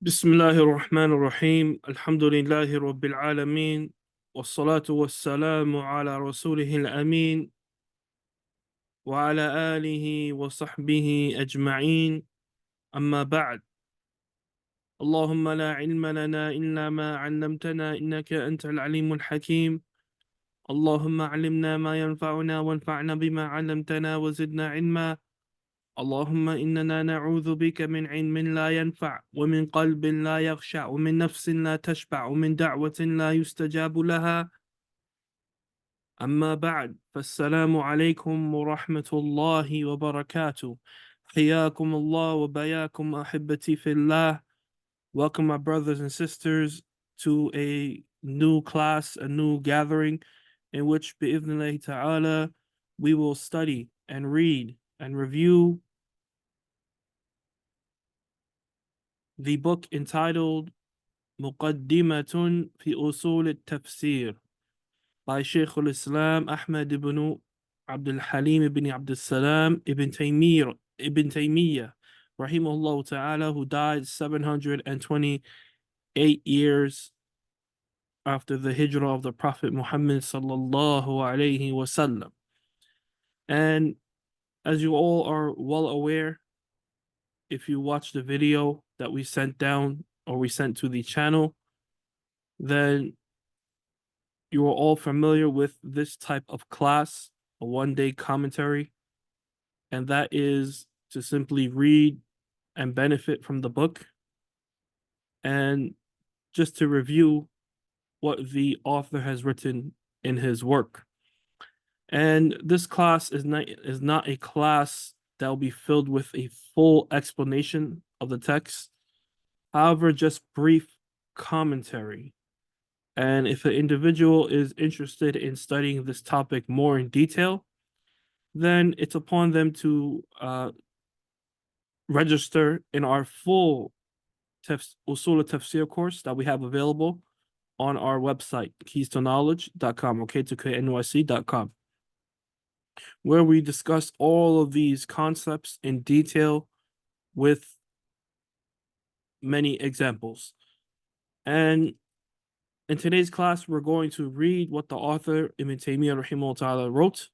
بسم الله الرحمن الرحيم الحمد لله رب العالمين والصلاة والسلام على رسوله الأمين وعلى آله وصحبه أجمعين أما بعد اللهم لا علم لنا إلا ما علمتنا إنك أنت العليم الحكيم اللهم علمنا ما ينفعنا وانفعنا بما علمتنا وزدنا علما اللهم إننا نعوذ بك من علم لا ينفع ومن قلب لا يخشع ومن نفس لا تشبع ومن دعوة لا يستجاب لها أما بعد فالسلام عليكم ورحمة الله وبركاته حياكم الله وبياكم أحبتي في الله. Welcome my brothers and sisters to a new class, a new gathering in which بإذن ta'ala we will study and read and review the book entitled مقدمة في أصول التفسير by Shaykh al-Islam Ahmad ibn Abdul Halim ibn Abdul Salam ibn Taymiyyah rahimahullah ta'ala, who died 728 years after the hijrah of the Prophet Muhammad sallallahu alayhi wasallam. And as you all are well aware, if you watch the video that we sent down or we sent to the channel, then you are all familiar with this type of class, a one-day commentary, and that is to simply read and benefit from the book and just to review what the author has written in his work. And this class is not a class that will be filled with a full explanation of the text, however, just brief commentary. And if an individual is interested in studying this topic more in detail, then it's upon them to register in our full Usul Tafsir course that we have available on our website, keystonknowledge.com or k2knyc.com, where we discuss all of these concepts in detail with many examples. And in today's class, we're going to read what the author Ibn Taymiyyah rahimahullah ta'ala wrote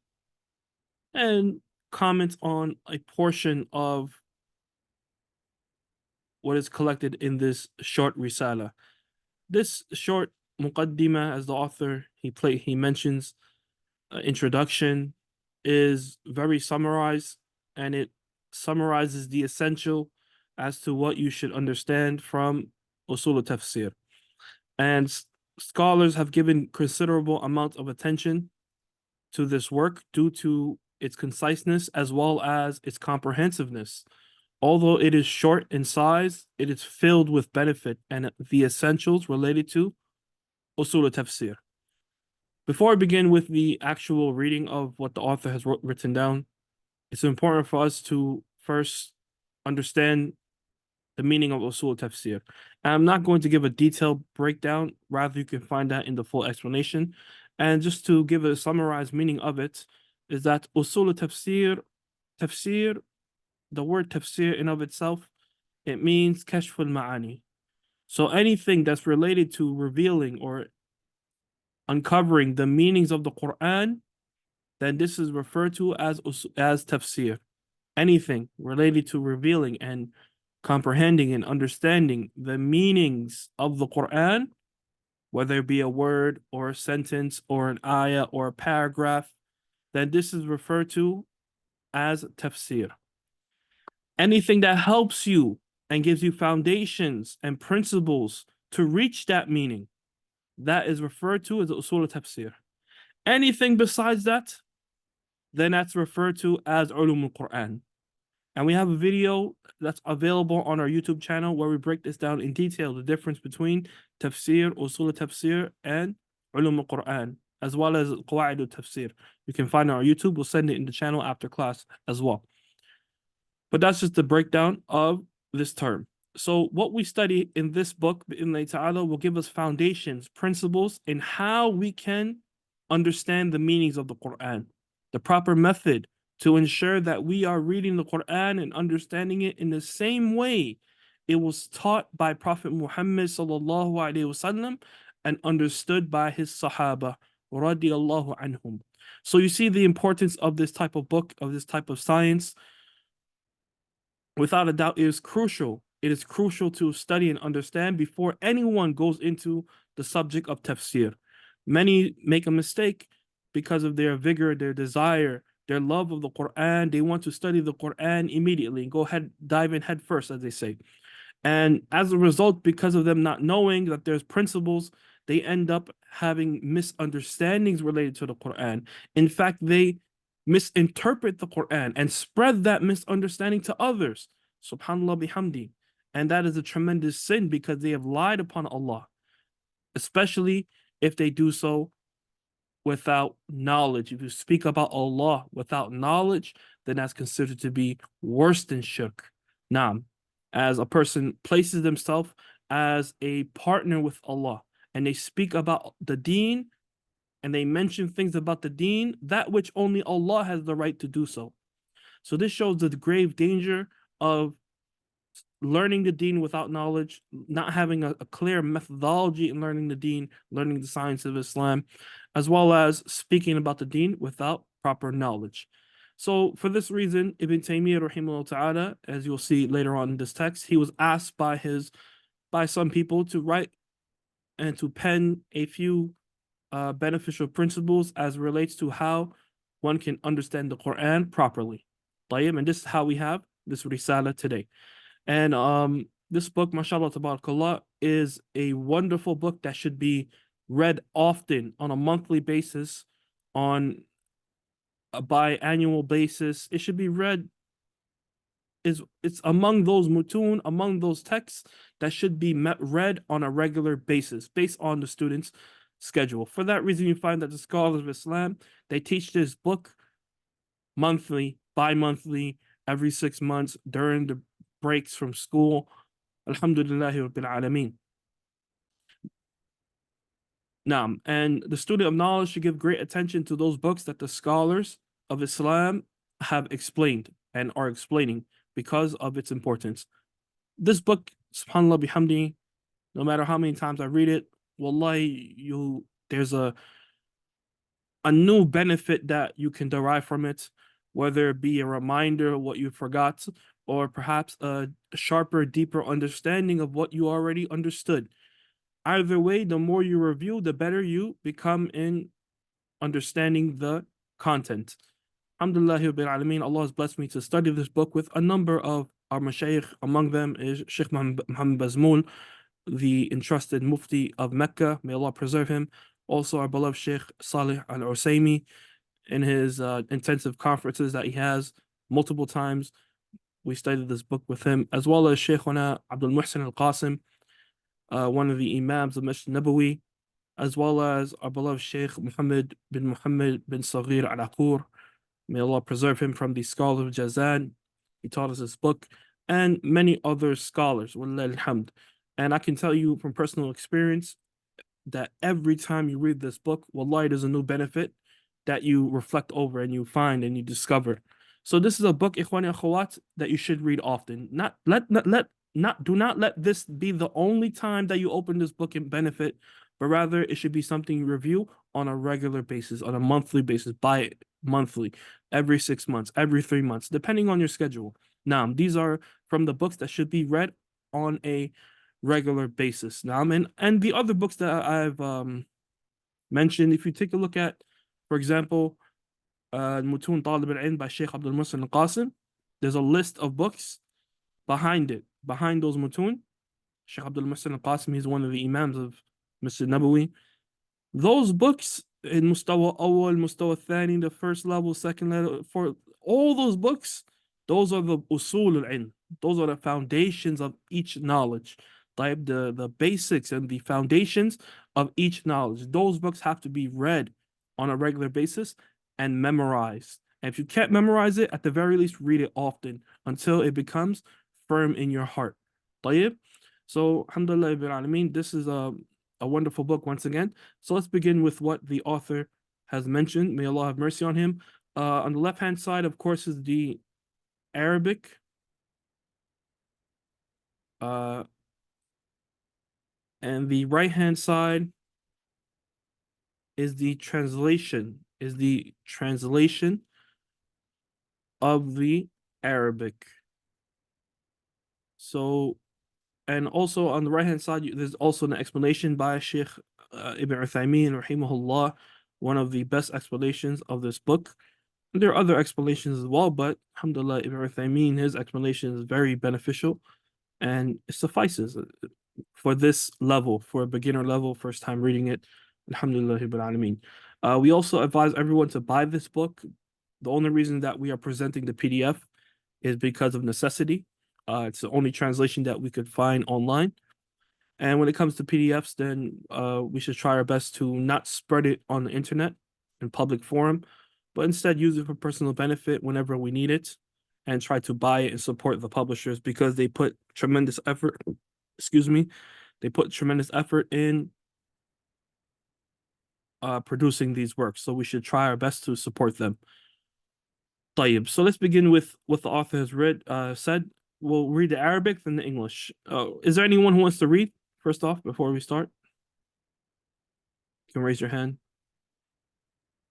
and comment on a portion of what is collected in this short risala. This short muqaddimah, as the author he mentions, introduction, is very summarized, and it summarizes the essential as to what you should understand from Usul Tafsir. And scholars have given considerable amount of attention to this work due to its conciseness as well as its comprehensiveness. Although it is short in size, it is filled with benefit and the essentials related to Usul Tafsir. Before I begin with the actual reading of what the author has written down, it's important for us to first understand the meaning of Usul Tafsir. And I'm not going to give a detailed breakdown, rather you can find that in the full explanation. And just to give a summarized meaning of it, is that Usul Tafsir, the word Tafsir in of itself, it means Kashf al-Ma'ani. So anything that's related to revealing or uncovering the meanings of the Quran, then this is referred to as Tafsir. Anything related to revealing and comprehending and understanding the meanings of the Quran, whether it be a word or a sentence or an ayah or a paragraph, then this is referred to as tafsir. Anything that helps you and gives you foundations and principles to reach that meaning, that is referred to as usul tafsir. Anything besides that, then that's referred to as ulum al-Quran. And we have a video that's available on our YouTube channel where we break this down in detail, the difference between tafsir, usul tafsir, and ulum al-Quran, as well as qawaid al-tafsir. You can find it on our YouTube. We'll send it in the channel after class as well. But that's just the breakdown of this term. So what we study in this book, bi'idhnillahi ta'ala, will give us foundations, principles in how we can understand the meanings of the Quran, the proper method to ensure that we are reading the Quran and understanding it in the same way it was taught by Prophet Muhammad sallallahu alaihi wasallam and understood by his Sahaba radiyallahu anhum. So you see the importance of this type of book, of this type of science. Without a doubt, it is crucial. It is crucial to study and understand before anyone goes into the subject of tafsir. Many make a mistake because of their vigor, their desire, their love of the Quran. They want to study the Quran immediately and go ahead, dive in head first, as they say. And as a result, because of them not knowing that there's principles, they end up having misunderstandings related to the Quran. In fact, they misinterpret the Quran and spread that misunderstanding to others. Subhanallah bihamdi. And that is a tremendous sin because they have lied upon Allah, especially if they do so without knowledge. If you speak about Allah without knowledge, then that's considered to be worse than shirk. Naam, as a person places themselves as a partner with Allah and they speak about the deen and they mention things about the deen, that which only Allah has the right to do so. So this shows the grave danger of learning the deen without knowledge, not having a clear methodology in learning the deen, learning the science of Islam, as well as speaking about the deen without proper knowledge. So for this reason, Ibn Taymiyyah rahimahullah ta'ala, as you'll see later on in this text, he was asked by some people to write and to pen a few beneficial principles as relates to how one can understand the Quran properly. And this is how we have this risala today. And this book, mashallah tabarakallah, is a wonderful book that should be read often on a monthly basis, on a biannual basis. It should be read. It's among those mutun, among those texts that should be read on a regular basis, based on the student's schedule. For that reason, you find that the scholars of Islam, they teach this book monthly, bi-monthly, every 6 months during the breaks from school. Alhamdulillahi Rabbil Alameen. Naam, and the student of knowledge should give great attention to those books that the scholars of Islam have explained and are explaining because of its importance. This book, subhanAllah bihamdi, no matter how many times I read it, wallahi, there's a new benefit that you can derive from it, whether it be a reminder of what you forgot, or perhaps a sharper, deeper understanding of what you already understood. Either way, the more you review, the better you become in understanding the content. Alhamdulillah Rabbil Alameen, Allah has blessed me to study this book with a number of our mashayikh. Among them is Sheikh Muhammad Bazmoul, the entrusted Mufti of Mecca. May Allah preserve him. Also our beloved Sheikh Salih Al-Usaimi in his intensive conferences that he has multiple times. We studied this book with him, as well as Sheikhuna Abdul Muhsin Al-Qasim, one of the Imams of Masjid Nabawi, as well as our beloved Sheikh Muhammad bin Saghir Al-Aqur. May Allah preserve him from the scholars of Jazan. He taught us this book, and many other scholars. Wallahi alhamd. And I can tell you from personal experience that every time you read this book, wallahi, there's a new benefit that you reflect over and you find and you discover. So this is a book, ikhwani akhawat, that you should read often. Do not let this be the only time that you open this book and benefit, but rather it should be something you review on a regular basis, on a monthly basis, bi-monthly, every 6 months, every 3 months, depending on your schedule. Now, these are from the books that should be read on a regular basis. Now, and the other books that I've mentioned, if you take a look at, for example, Mutun Talib al-Ilm by Sheikh Abdul Muhsin al-Qasim, there's a list of books behind it, behind those mutun. Sheikh Abdul Muhsin al-Qasim, he's one of the imams of Masjid Nabawi. Those books in Mustawa Awal, Mustawa Thani, the first level, second level, for all those books, those are the Usul al-Ilm. Those are the foundations of each knowledge. The basics and the foundations of each knowledge. Those books have to be read on a regular basis and memorized. And if you can't memorize it, at the very least, read it often until it becomes firm in your heart. So, alhamdulillah, Alameen, this is a wonderful book once again. So let's begin with what the author has mentioned. May Allah have mercy on him. On the left-hand side, of course, is the Arabic And the right hand side is the translation, of the Arabic. So, and also on the right hand side, there's also an explanation by Sheikh Ibn Uthaymeen, rahimahullah, one of the best explanations of this book. And there are other explanations as well, but alhamdulillah, Ibn Uthaymeen, his explanation is very beneficial and it suffices for this level, for a beginner level, first time reading it. Alhamdulillah Rabbil Alameen. We also advise everyone to buy this book. The only reason that we are presenting the PDF is because of necessity. It's the only translation that we could find online. And when it comes to PDFs, then we should try our best to not spread it on the internet in public forum, but instead use it for personal benefit whenever we need it and try to buy it and support the publishers because they put tremendous effort, excuse me, they put tremendous effort in producing these works. So we should try our best to support them. طيب. So let's begin with what the author has said. We'll read the Arabic, then the English. Is there anyone who wants to read first off before we start? You can raise your hand.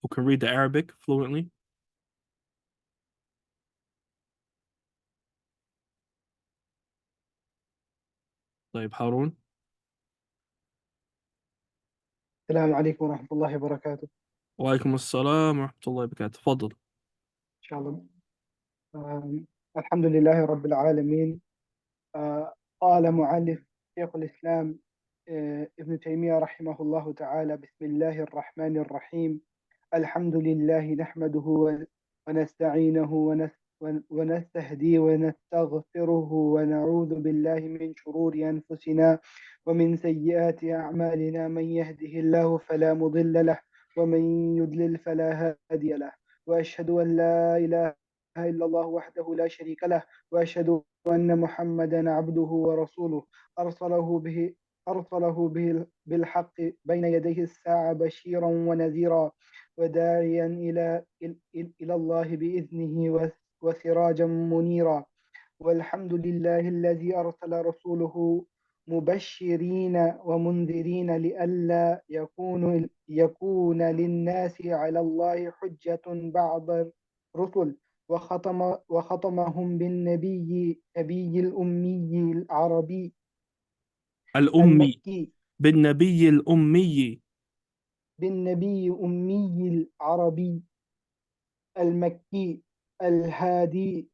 Who can read the Arabic fluently? طيب هارون. السلام عليكم ورحمة الله وبركاته. وعليكم السلام ورحمة الله وبركاته. تفضل. إن شاء الله. الحمد لله رب العالمين. قال مؤلف شيخ الإسلام ابن تيمية رحمه الله تعالى: بسم الله الرحمن الرحيم. الحمد لله نحمده ونستعينه ونستهديه ونستغفره ونعوذ بالله من شرور أنفسنا ومن سيئات أعمالنا. من يهده الله فلا مضل له ومن يضلل فلا هادي له. وأشهد أن لا إله إلا الله وحده لا شريك له وأشهد أن محمدا عبده ورسوله أرسله بالحق بين يديه الساعة بشيرا ونذيرا وداعيا إلى الله بإذنه وسراجا منيرا. والحمد لله الذي أرسل رسوله مبشرين ومنذرين لئلا يكون للناس على الله حجة بعد الرسل. وختمهم بالنبي الأمي العربي المكي بالنبي الأمي العربي المكي الهادي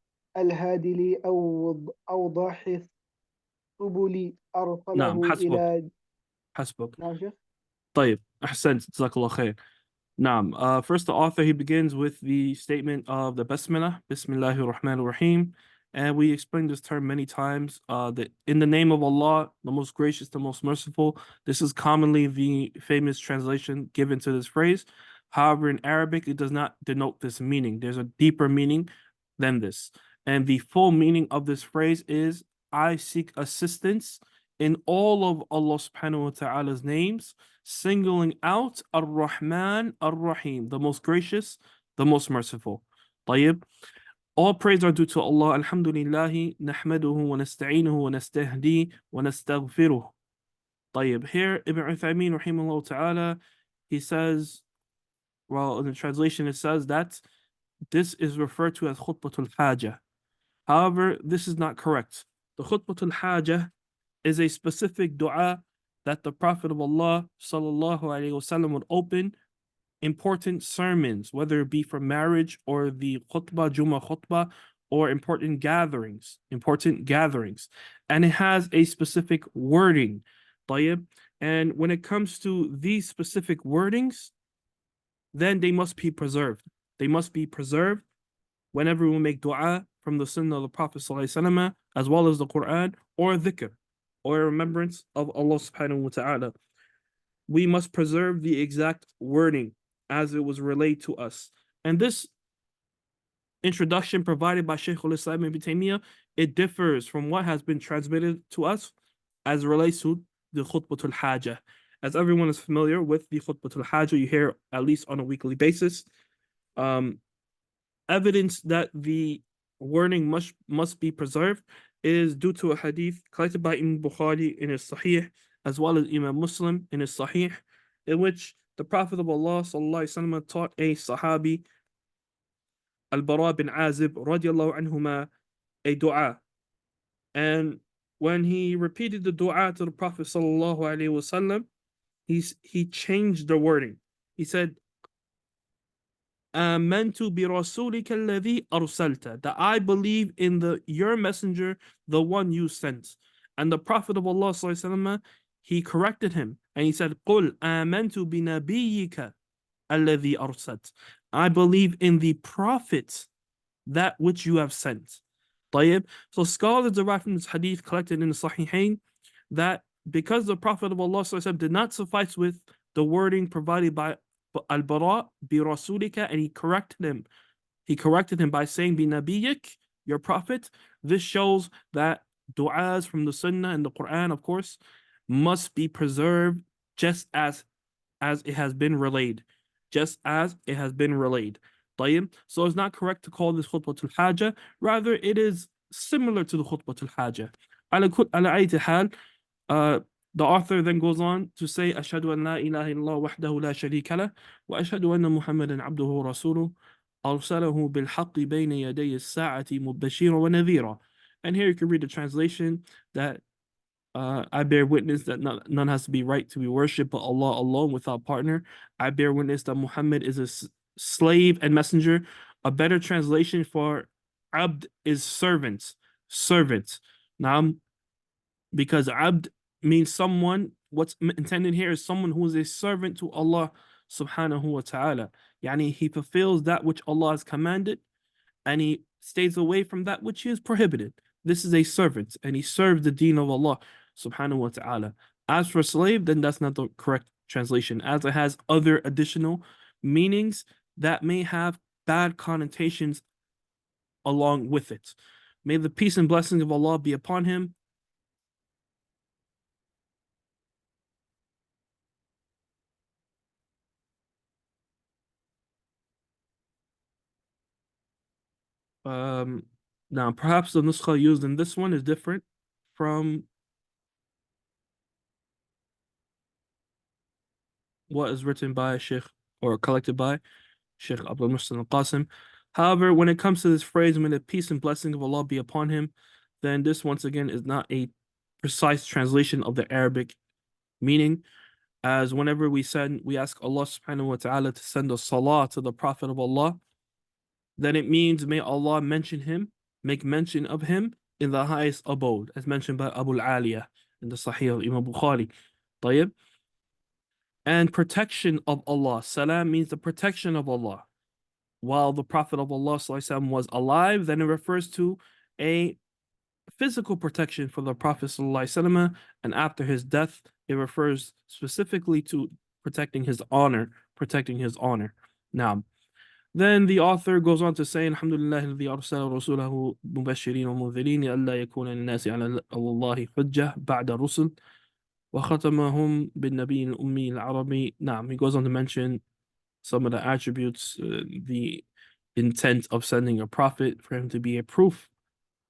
لأوضح السبل أرسله نعم. إلى حسبك. نعم شيخ. طيب أحسنت. جزاك الله خير. Naam. First, the author, he begins with the statement of the Basmalah, Bismillahir Rahmanir Rahim. And we explained this term many times, that in the name of Allah, the most gracious, the most merciful. This is commonly the famous translation given to this phrase. However, in Arabic, it does not denote this meaning. There's a deeper meaning than this. And the full meaning of this phrase is, I seek assistance in all of Allah subhanahu wa ta'ala's names, singling out Ar-Rahman, Ar-Rahim, the most gracious, the most merciful. طيب. All praise are due to Allah. Alhamdulillahi, nahmaduhu wa nasta'inuhu wa nastahdi wa nastaghfiruh. طيب. Here, Ibn Uthaymeen, rahimahullah ta'ala, he says, well, in the translation, it says that this is referred to as khutbatul hajah. However, this is not correct. The khutbatul hajah is a specific dua that the Prophet of Allah sallallahu alaihi wasallam would open important sermons, whether it be for marriage or the khutbah, Jummah khutbah, or important gatherings. And it has a specific wording. طيب. And when it comes to these specific wordings, then they must be preserved. They must be preserved whenever we make dua from the sunnah of the Prophet sallallahu alaihi wasallam, as well as the Quran or dhikr, or a remembrance of Allah subhanahu wa ta'ala. We must preserve the exact wording as it was relayed to us. And this introduction provided by Shaykh al-Islam ibn Taymiyyah, it differs from what has been transmitted to us as it relates to the khutbatul hajah. As everyone is familiar with the khutbatul hajah, you hear at least on a weekly basis. Evidence that the wording must be preserved is due to a hadith collected by Imam Bukhari in his Sahih, as well as Imam Muslim in his Sahih, in which the Prophet of Allah sallallahu alaihi wasallam taught a Sahabi, Al-Bara bin Azib radiallahu anhuma, a dua. And when he repeated the dua to the Prophet sallallahu alaihi wasallam, he changed the wording. He said, "Amantu bi rasulika alladhi arsalta," that I believe in your messenger, the one you sent. And the Prophet of Allah sallallahu alaihi wasallam, he corrected him and he said, "Qul amantu bi nabiyyika alladhi arsalt." I believe in the prophet, that which you have sent. طيب. So scholars derive from this hadith collected in the Sahihain that because the Prophet of Allah did not suffice with the wording provided by Al-Bara bi Rasulika, and he corrected him. He corrected him by saying bi Nabiyik, your prophet. This shows that du'as from the Sunnah and the Quran, of course, must be preserved just as it has been relayed. Just as it has been relayed. طيب. So it's not correct to call this khutbatul haja. Rather, it is similar to the khutbatul haja. على أي حال, the author then goes on to say, أشهد أن لا إله إلا الله وحده لا شريك له وأشهد أن محمدا عبده ورسوله أرسله بالحق بين يدي الساعة مبشرا ونذيرا. And here you can read the translation that I bear witness that none has to be right to be worshipped but Allah alone without partner. I bear witness that Muhammad is a slave and messenger. A better translation for abd is servant. Servant. Now, because abd means someone, what's intended here is someone who is a servant to Allah subhanahu wa ta'ala. Yani he fulfills that which Allah has commanded and he stays away from that which he has prohibited. This is a servant, and he serves the deen of Allah subhanahu wa ta'ala. As for slave, then that's not the correct translation, as it has other additional meanings that may have bad connotations along with it. May the peace and blessings of Allah be upon him. Now, perhaps the nuskha used in this one is different from what is written by Sheikh or collected by Sheikh Abdul Muhsin al-Qasim. However, when it comes to this phrase, may the peace and blessing of Allah be upon him, then this once again is not a precise translation of the Arabic meaning, as whenever we ask Allah subhanahu wa ta'ala to send a salah to the Prophet of Allah, then it means may Allah make mention of him in the highest abode, as mentioned by Abu al-Aliyah in the Sahih of Imam Bukhari. طيب. And protection of Allah. Salam means the protection of Allah. While the Prophet of Allah ﷺ was alive, then it refers to a physical protection for the Prophet ﷺ, and after his death, it refers specifically to protecting his honor. Now, then the author goes on to say, Alhamdulillah alladhi arsala rasulahu mubashirin wa mundhirin alla yakuna lin-nasi ala Allahi hujjah ba'da rusul wa khatamahum bin nabiy al-ummi al-arabi. Now, he goes on to mention some of the attributes, the intent of sending a prophet for him to be a proof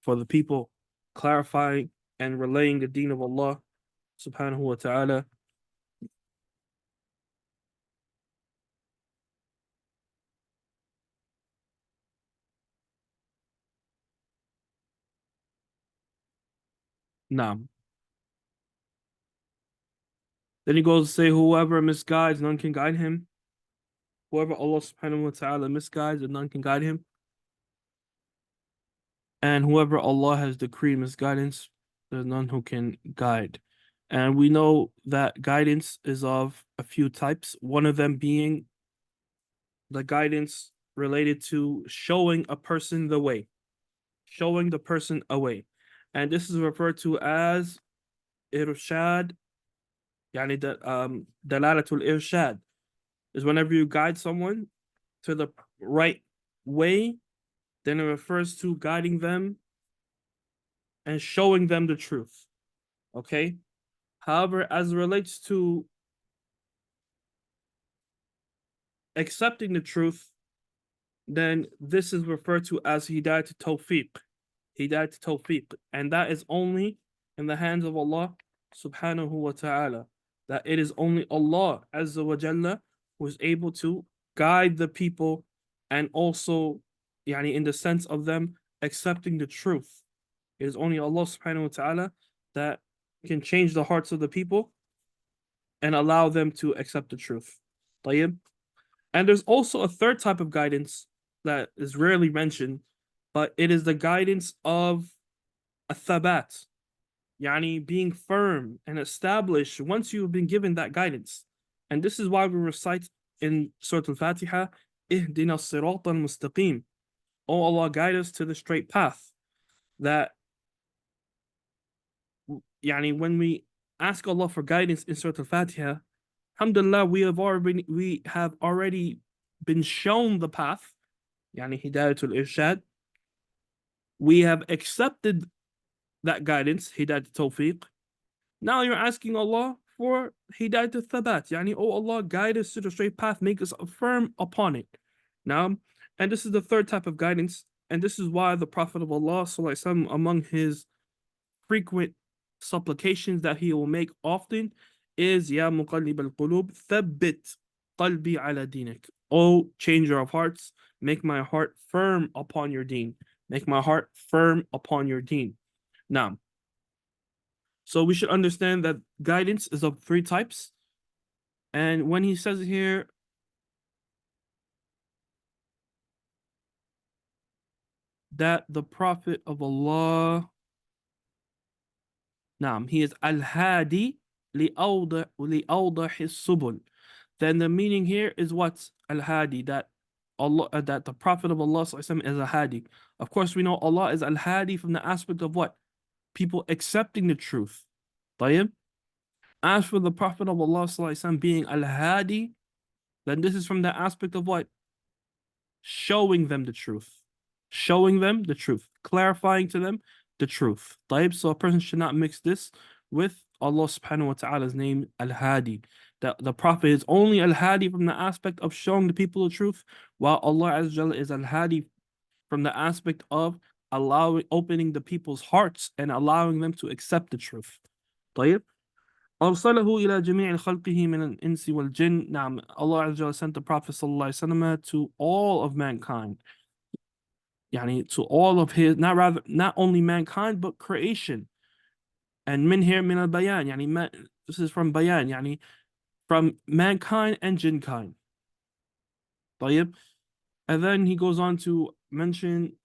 for the people, clarifying and relaying the deen of Allah subhanahu wa ta'ala. Naam. Then he goes to say, whoever misguides, none can guide him. Whoever Allah subhanahu wa ta'ala misguides, none can guide him. And whoever Allah has decreed misguidance, there's none who can guide. And we know that guidance is of a few types, one of them being the guidance related to showing a person the way, showing the person a way. And this is referred to as irshad, yani dalalatul irshad, is whenever you guide someone to the right way, then it refers to guiding them and showing them the truth. Okay? However, as it relates to accepting the truth, then this is referred to as hidayat tawfiq. hidayat tawfiq. And that is only in the hands of Allah subhanahu wa ta'ala. That it is only Allah azza wa jalla who is able to guide the people, and also yani in the sense of them accepting the truth. It is only Allah subhanahu wa ta'ala that can change the hearts of the people and allow them to accept the truth. طيب? And there's also a third type of guidance that is rarely mentioned, but it is the guidance of a thabat, yani being firm and established once you have been given that guidance. And this is why we recite in Surah Al-Fatiha, Ihdina as-sirata al-mustaqim. Oh Allah, guide us to the straight path. That yani when we ask Allah for guidance in Surah Al-Fatiha, alhamdulillah, we have already been shown the path, yani hidayatul irshad. We have accepted that guidance, hidayat tawfiq. Now you're asking Allah for hidayat thabat, yani, oh Allah, guide us to the straight path, make us firm upon it. Now, and this is the third type of guidance, and this is why the Prophet of Allah, sallallahu alaihi wasallam, among his frequent supplications that he will make often is Ya muqallib al-qulub, thabbit qalbi ala dinik. Oh, changer of hearts, make my heart firm upon your deen. Make my heart firm upon your deen. Now, so we should understand that guidance is of three types. And when he says here, that the Prophet of Allah, naam, he is al-hadi li'awdah subul. Then the meaning here is what? Al-hadi, that Allah, that the Prophet of Allah is a hadi. Of course, we know Allah is al-hadi from the aspect of what? People accepting the truth. طيب? As for the Prophet of Allah being al-hadi, then this is from the aspect of what? Showing them the truth. Showing them the truth. Clarifying to them the truth. طيب? So a person should not mix this with Allah subhanahu wa ta'ala's name, al-hadi. That the Prophet is only al-hadi from the aspect of showing the people the truth, while Allah azza wa jalla is al-hadi from the aspect of opening the people's hearts and allowing them to accept the truth. طيب? أرسله إلى جميع خلقه من الإنس والجن. نعم, Allah Azza wa Jalla sent the Prophet sallallahu alaihi wasallam to all of mankind. Yani to all of his, not only mankind, but creation. And min here, min al-bayan. Yani this is from bayan, yani from mankind and jinn kind. طيب? And then he goes on to mention,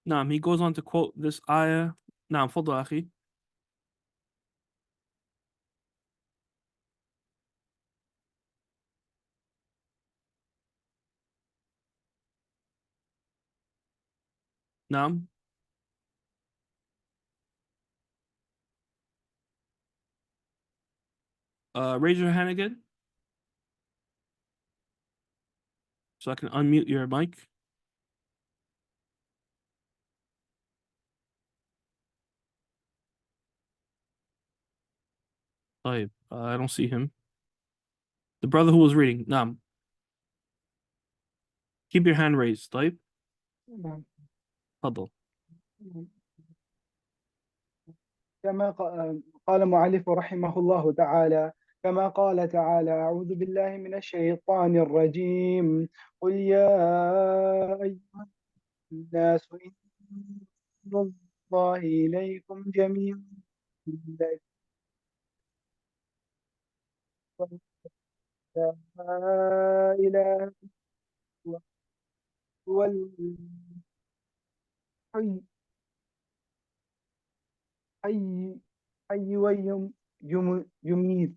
he goes on to quote this ayah. فضل أخي. نعم. Raise your hand again so I can unmute your mic. طيب, I don't see him. The brother who was reading. نعم. Keep your hand raised. طيب. نعم. تفضل. كما قال مؤلف رحمه الله تعالى، كما قال تعالى: أعوذ بالله من الشيطان الرجيم، قل يا أيها الناس إن الله إليكم جميعا لا إله إلا هو الحي حي حي ويميت،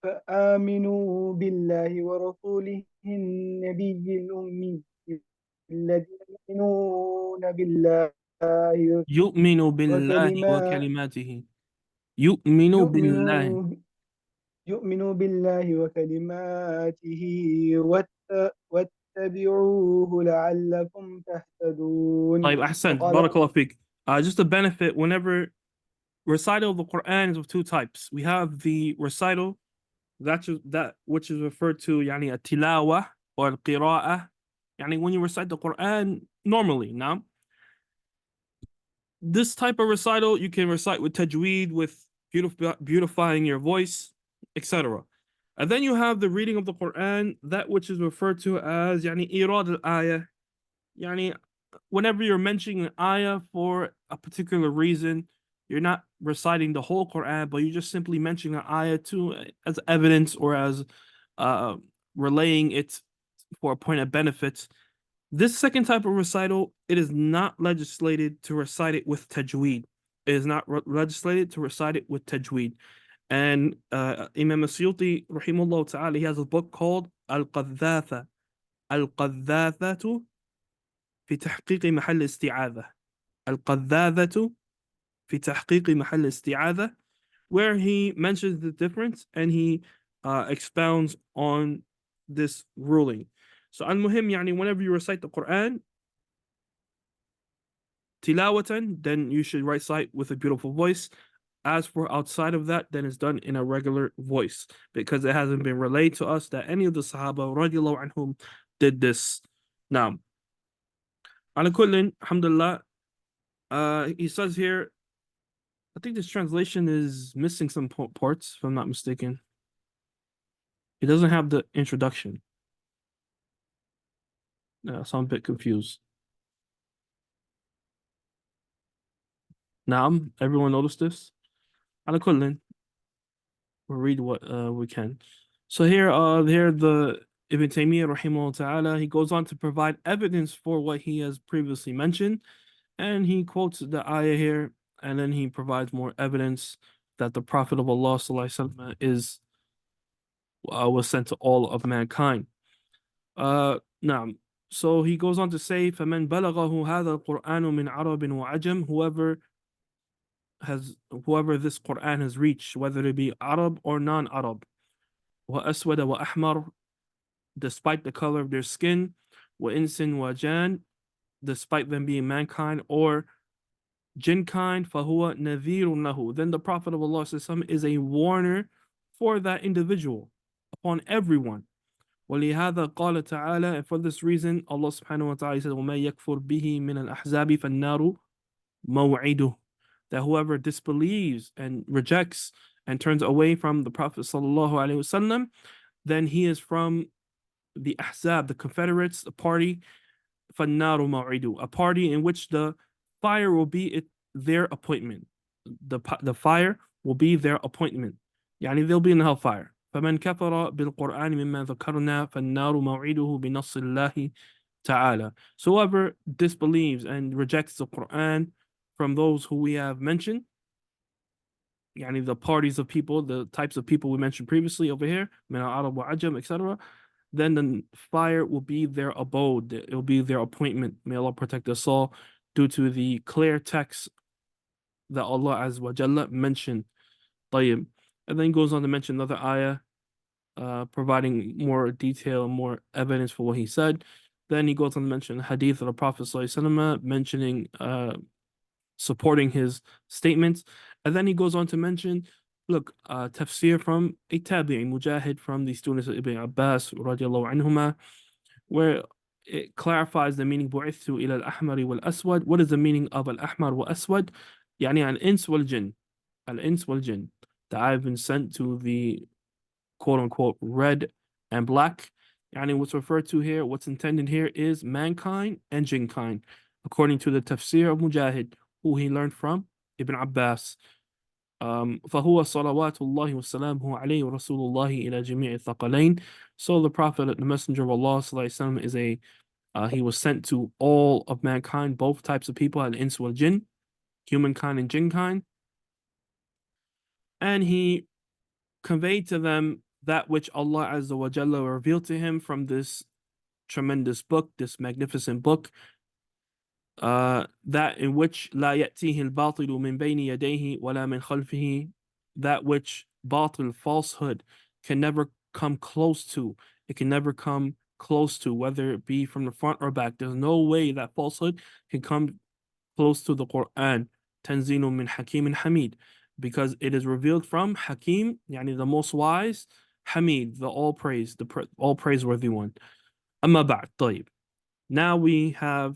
فآمنوا بالله ورسوله النبي الأمي الذي يؤمنون بالله يؤمن بالله وكلماته. يؤمن بالله. يؤمن بالله وكلماته واتبعوه لعلكم تهتدون. طيب, أحسنت. بارك الله فيك. Just a benefit, whenever recital of the Quran is of two types. We have the recital that which is referred to yani a tilawa, or al-qira'ah, يعني when you recite the Quran normally. Now, this type of recital you can recite with tajweed, with beautifying your voice, etc. And then you have the reading of the Quran, that which is referred to as يعني إيراد الآية. يعني whenever you're mentioning an ayah for a particular reason, you're not reciting the whole Quran, but you're just simply mentioning an ayah to as evidence or as uh, relaying it for a point of benefit. This second type of recital, it is not legislated to recite it with tajweed. It is not legislated to recite it with tajweed. And Imam Asyuti, rahimahullah ta'ala, he has a book called Al-Qaddatha. Al-Qaddathatu في تحقيق محل استعاذة. القذاذة في تحقيق محل استعاذة, where he mentions the difference and he expounds on this ruling. So المهم يعني whenever you recite the Quran tilawatan, then you should recite with a beautiful voice. As for outside of that, then it's done in a regular voice, because it hasn't been relayed to us that any of the Sahaba radiallahu anhum did this. Now, على كل, alhamdulillah, he says here, I think this translation is missing some parts, if I'm not mistaken. It doesn't have the introduction. So I'm a bit confused. Naam, everyone noticed this? على كل, we'll read what we can. So here the Ibn Taymiyyah rahimahullah ta'ala, he goes on to provide evidence for what he has previously mentioned, and he quotes the ayah here, and then he provides more evidence that the Prophet of Allah sallallahu alaihi wasallam is was sent to all of mankind. نعم. So he goes on to say, فَمَنْ بَلَغَهُ هَذَا الْقُرْآنُ مِنْ عَرَبٍ وَعَجَمٍ, whoever this Quran has reached, whether it be Arab or non-Arab, وَأَسْوَدَ وَأَحْمَرَ, despite the color of their skin, وَإِنْسٍ وَجَانٍ, despite them being mankind or jinn kind, فَهُوَ نَذِيرٌ لَهُ, then the Prophet of Allah is a warner for that individual, upon everyone. ولهذا قال تعالى, and for this reason Allah subhanahu wa ta'ala says, وَمَا يَكْفُرْ بِهِ مِنَ الْأَحْزَابِ فَالنَّارُ مَوْعِدُهُ, that whoever disbelieves and rejects and turns away from the Prophet sallallahu alaihi wasallam, then he is from the Ahzab, the Confederates, the party, فَالنَّارُ مَوْعِدُهُ, a party in which the fire will be their appointment. The fire will be their appointment. يعني they'll be in the hellfire. فمن كفر بالقرآن مما ذكرنا فالنار موعده بنص الله تعالى. So whoever disbelieves and rejects the Quran from those who we have mentioned, يعني the parties of people, the types of people we mentioned previously over here, من العرب وعجم, etc., then the fire will be their abode, it will be their appointment. May Allah protect us all, due to the clear text that Allah Azza wa Jalla mentioned. طيب. And then goes on to mention another ayah, providing more detail and more evidence for what he said. Then he goes on to mention hadith of the Prophet ﷺ, mentioning supporting his statements. And then he goes on to mention, look, tafsir from a tabi'i, Mujahid, from the students of Ibn Abbas radiallahu anhuma, where it clarifies the meaning بعثت إلى الأحمر والأسود. What is the meaning of al-ahmar wa aswad? يعني al-ins wal-jinn. Al-ins wal-jinn. That I've been sent to the quote-unquote red and black. Yani what's referred to here, what's intended here is mankind and jinn kind, according to the tafsir of Mujahid, who he learned from Ibn Abbas. فهو صلوات الله وسلامه عليه ورسول الله إلى جميع الثقلين. So the Prophet, the Messenger of Allah sallallahu is he was sent to all of mankind, both types of people, al-ins wal jinn, humankind and jinn kind, and he conveyed to them that which Allah Azza wa Jalla revealed to him from this tremendous book, this magnificent book, that in which لا يأتيه الباطل من بين يديه ولا من خلفه, that which batil, falsehood, can never come close to. It can never come close to, whether it be from the front or back. There's no way that falsehood can come close to the Quran. تنزيل من حكيم حميد, because it is revealed from Hakim, yani the most wise, Hamid, the all praise, all praiseworthy one. أما بعد طيب. Now we have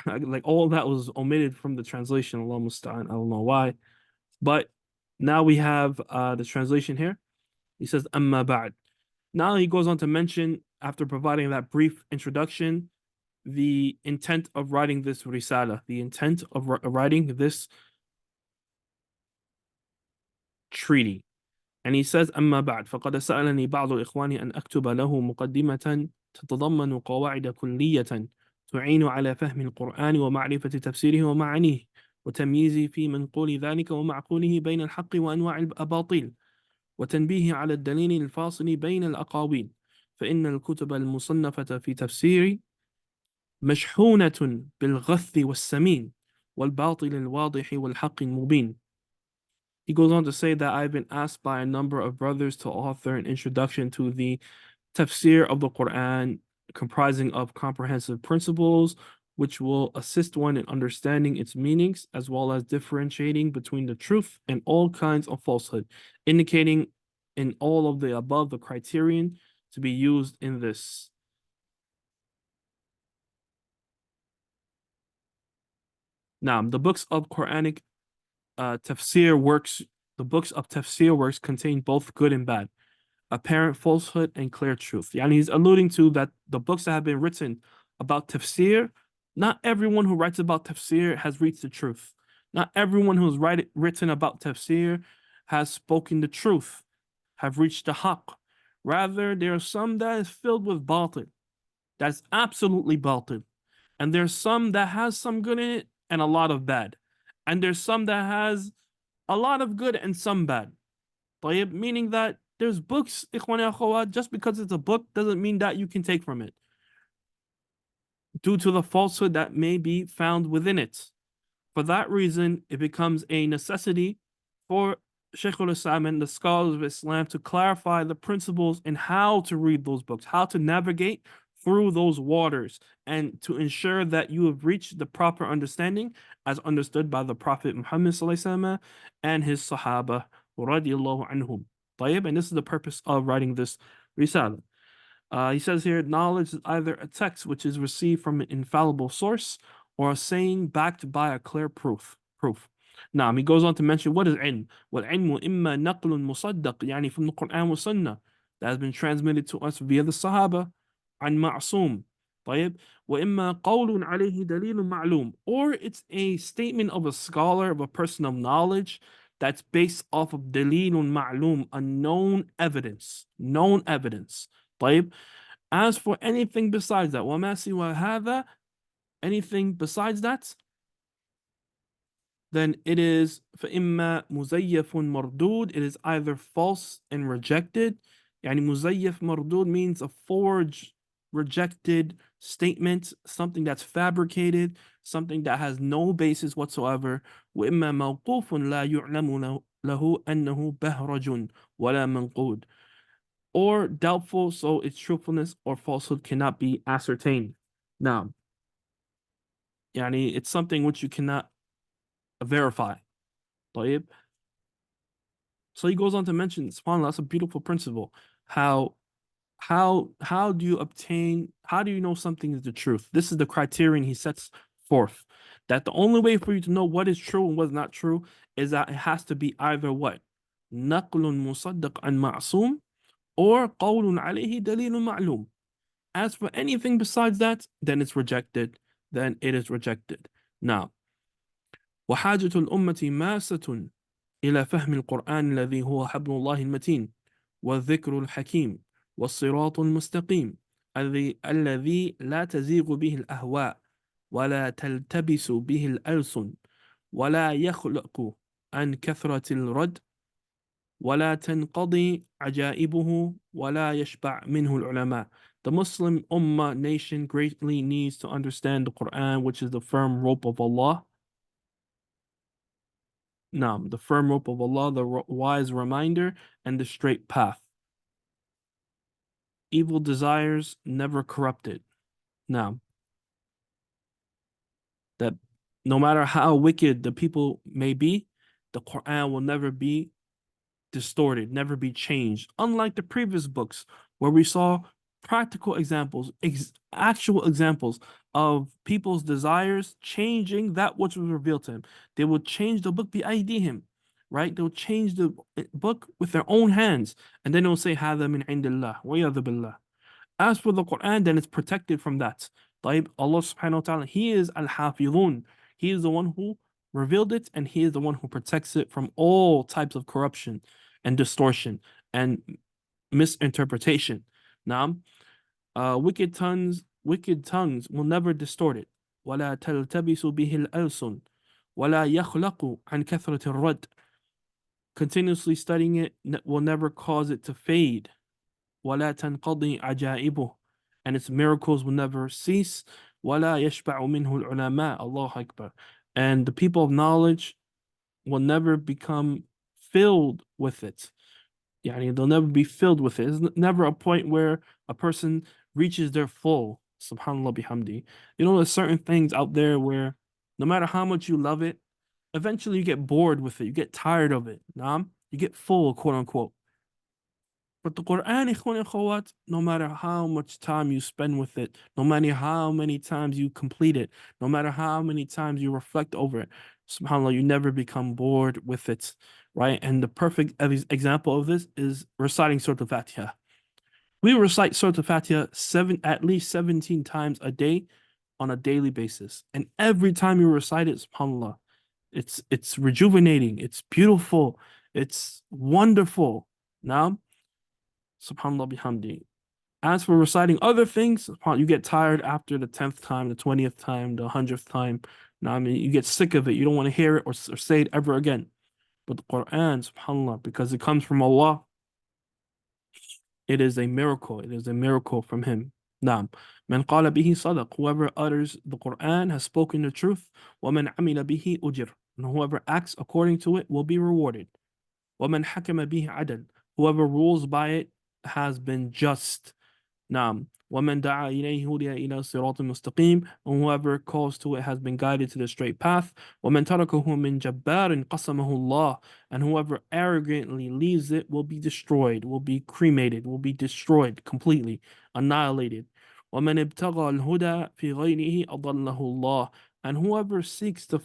like all that was omitted from the translation. Allah musta'an. I don't know why, but now we have the translation here. He says أما بعد. Now he goes on to mention, after providing that brief introduction, the intent of writing this risala, the intent of writing this treaty. And he says أما بعد فقد سألني بعض إخواني أن أكتب له مقدمة تتضمن قواعد كلية تعين على فهم القرآن ومعرفة تفسيره ومعانيه وتمييز في منقول ذلك ومعقوله بين الحق وأنواع الأباطيل وتنبيه على الدليل الفاصل بين الأقاويل فإن الكتب المصنفة في تفسير مشحونة بالغث والسمين والباطل الواضح والحق المبين. He goes on to say that I've been asked by a number of brothers to author an introduction to the tafsir of the Quran, comprising of comprehensive principles, which will assist one in understanding its meanings, as well as differentiating between the truth and all kinds of falsehood, indicating in all of the above the criterion to be used in this. Now, the books of Quranic tafsir works, the books of tafsir works contain both good and bad, apparent falsehood and clear truth. Yani he's alluding to that the books that have been written about tafsir, not everyone who writes about tafsir has reached the truth. Not everyone who's written about tafsir has spoken the truth, have reached the haqq. Rather, there are some that is filled with batil. That's absolutely batil. And there's some that has some good in it and a lot of bad. And there's some that has a lot of good and some bad. طيب, meaning that there's books, ikhwan akhawat, just because it's a book doesn't mean that you can take from it, due to the falsehood that may be found within it. For that reason, it becomes a necessity for Shaykh al-Islam and the scholars of Islam to clarify the principles and how to read those books, how to navigate through those waters, and to ensure that you have reached the proper understanding as understood by the Prophet Muhammad and his Sahaba radiallahu anhum. And this is the purpose of writing this risala. He says here, knowledge is either a text which is received from an infallible source or a saying backed by a clear proof. Now, he goes on to mention what is ilm. وَالْعِلْمُ إِمَّا نَقْلٌ مُصَدَّقٌ, يعني from the Quran wa Sunnah, that has been transmitted to us via the Sahaba, عن معصوم. طيب, وإما قول عليه دليل معلوم, or it's a statement of a scholar, of a person of knowledge, that's based off of دليل معلوم, a known evidence. طيب, as for anything besides that, وما سوى هذا, anything besides that, then it is فإما مزيف مردود, it is either false and rejected. يعني مزيف مردود means a forged, rejected statement, something that's fabricated, something that has no basis whatsoever. وإما موقوف لا يعلم له أنه بهرج ولا منقود, or doubtful, so its truthfulness or falsehood cannot be ascertained. Now, يعني it's something which you cannot verify. طيب. So he goes on to mention, subhanAllah, that's a beautiful principle. How do you know something is the truth? This is the criterion he sets forth. That the only way for you to know what is true and what's not true is that it has to be either what? نقل مصدق عن معصوم, or قول عليه دليل معلوم. As for anything besides that, then it's rejected. Then it is rejected. Now, وحاجة الأمة ماسة إلى فهم القرآن الذي هو حبل الله المتين والذكر الحكيم والصراط المستقيم الذي لا تزيغ به الأهواء ولا تلتبس به الألسن ولا يخلق عن كثرة الرد ولا تنقضي عجائبه ولا يشبع منه العلماء. The Muslim Ummah nation greatly needs to understand the Quran, which is the firm rope of Allah. The firm rope of Allah, the wise reminder, and the straight path. Evil desires never corrupted. Now, that no matter how wicked the people may be, the Quran will never be distorted, never be changed. Unlike the previous books, where we saw practical examples, actual examples of people's desires changing that which was revealed to him. They will change the book بأيديهم, right? They'll change the book with their own hands, and then they'll say هذا من عند الله وَيَعْذُ بالله. As for the Quran, then it's protected from that. طيب, Allah subhanahu wa ta'ala, He is al-hafidhun. He is the one who revealed it, and He is the one who protects it from all types of corruption and distortion and misinterpretation. Now, wicked tongues will never distort it. ولا تلتبس به الألسن ولا يخلق عن كثرة الرد. Continuously studying it will never cause it to fade. ولا تنقضي عجائبه, and its miracles will never cease. ولا يشبع منه العلماء. Allah Akbar. And the people of knowledge will never become filled with it. Yani they'll never be filled with it. There's never a point where a person reaches their full. Subhanallah bihamdi. You know, there's certain things out there where no matter how much you love it, eventually you get bored with it. You get tired of it. Naam? You get full, quote unquote. But the Quran, ikhwan akhawat, no matter how much time you spend with it, no matter how many times you complete it, no matter how many times you reflect over it, subhanAllah, you never become bored with it, right? And the perfect example of this is reciting Surah Al-Fatiha. We recite Surah Al-Fatiha at least 17 times a day on a daily basis. And every time you recite it, subhanAllah, it's rejuvenating, it's beautiful, it's wonderful. Now, subhanallah bihamdi. As for reciting other things, you get tired after the 10th time, the 20th time, the 100th time. Now, I mean, you get sick of it. You don't want to hear it or say it ever again. But the Quran, subhanallah, because it comes from Allah, it is a miracle. It is a miracle from Him. Naam. Man qala bihi sadaq. Whoever utters the Quran has spoken the truth. وَمَنْ عَمِلَ bihi ujir. And whoever acts according to it will be rewarded. وَمَنْ حَكَمَ bihi adal. Whoever rules by it has been just. نعم ومن دعا إليه هدي إلى صراط مستقيم, and whoever calls to it has been guided to the straight path. ومن تركه من جبار قسمه الله, and whoever arrogantly leaves it will be destroyed, will be cremated, will be destroyed completely, annihilated. ومن ابتغى الهدى في غيره أضله الله, and whoever seeks the